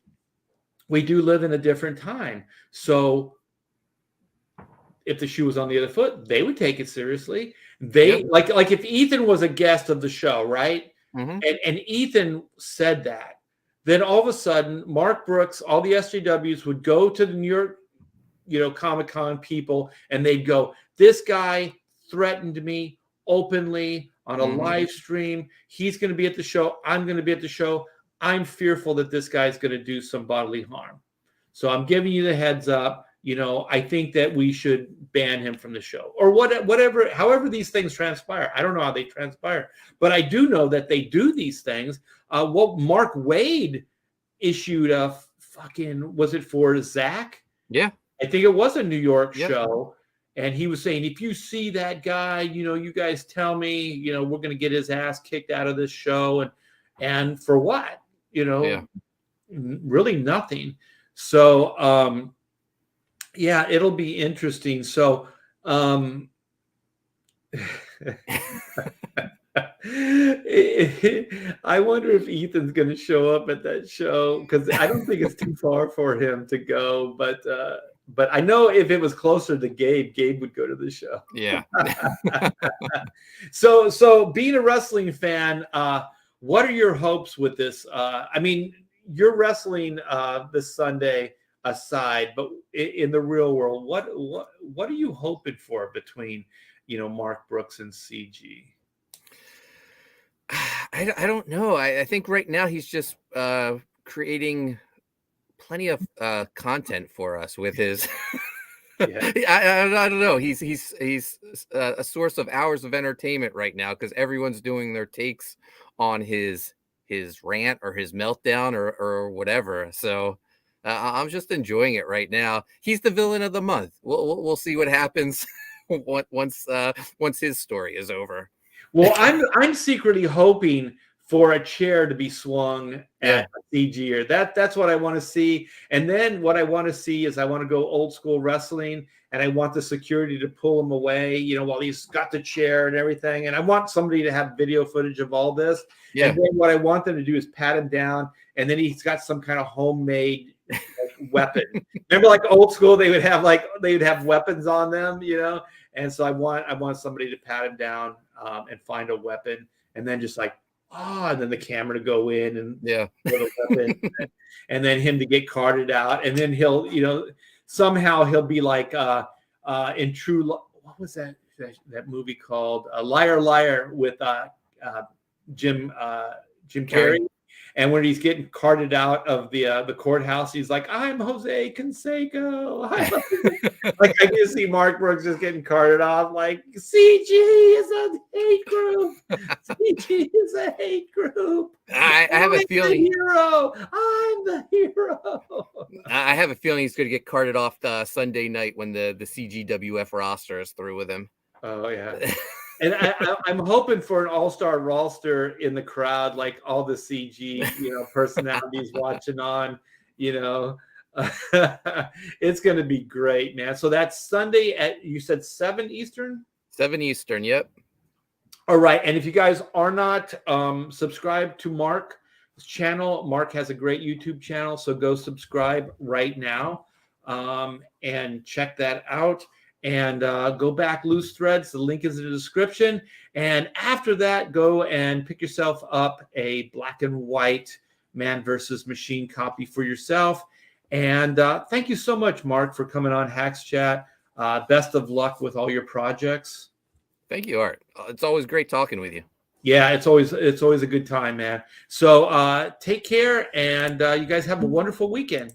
we do live in a different time. So if the shoe was on the other foot, they would take it seriously. Like if Ethan was a guest of the show, right? Mm-hmm. And Ethan said that, then all of a sudden, Mark Brooks, all the SJWs would go to the New York, Comic-Con people, and they'd go, this guy threatened me openly on a live stream. He's going to be at the show. I'm going to be at the show. I'm fearful that this guy's going to do some bodily harm. So I'm giving you the heads up. I think that we should ban him from the show or whatever, however these things transpire. I don't know how they transpire, but I do know that they do these things. Mark Wade issued a fucking, was it for Zach? Yeah. I think it was a New York show. And he was saying, if you see that guy, you guys tell me, we're going to get his ass kicked out of this show. And for what? Really nothing. So, yeah, it'll be interesting. So, I wonder if Ethan's going to show up at that show, because I don't think it's too far for him to go. But I know if it was closer to Gabe, Gabe would go to the show. Yeah. So being a wrestling fan, what are your hopes with this? I mean, you're wrestling this Sunday aside, but in the real world, what are you hoping for between Mark Brooks and CG? I don't know. I think right now he's just creating plenty of content for us with his. Yeah. I don't know. He's a source of hours of entertainment right now, because everyone's doing their takes on his rant or his meltdown or whatever. So I'm just enjoying it right now. He's the villain of the month. We'll see what happens once his story is over. Well, I'm secretly hoping for a chair to be swung at CG, or that's what I want to see. And then what I want to see is I want to go old school wrestling, and I want the security to pull him away, while he's got the chair and everything. And I want somebody to have video footage of all this. Yeah. And then what I want them to do is pat him down, and then he's got some kind of homemade weapon. Remember, like old school, they would have weapons on them, And so I want somebody to pat him down and find a weapon, and then just like, and then the camera to go in and put a weapon, and then him to get carted out, and then he'll, somehow he'll be like in True. What was that movie called? Liar Liar with Jim Carrey. And when he's getting carted out of the courthouse, he's like, "I'm Jose Canseco." Like I can see Mark Brooks just getting carted off, like CG is a hate group. CG is a hate group. I have a feeling. I'm the hero. I have a feeling he's going to get carted off the Sunday night when the CGWF roster is through with him. Oh yeah. And I'm hoping for an all-star roster in the crowd, like all the CG, personalities watching on, It's going to be great, man. So that's Sunday at, you said 7 Eastern? 7 Eastern, yep. All right. And if you guys are not subscribed to Mark's channel, Mark has a great YouTube channel, so go subscribe right now and check that out. And go back, Loose Threads. The link is in the description. And after that, go and pick yourself up a black and white Man versus Machine copy for yourself. And thank you so much, Mark, for coming on Hacks Chat. Best of luck with all your projects. Thank you, Art. It's always great talking with you. Yeah, it's always a good time, man. So take care, and you guys have a wonderful weekend.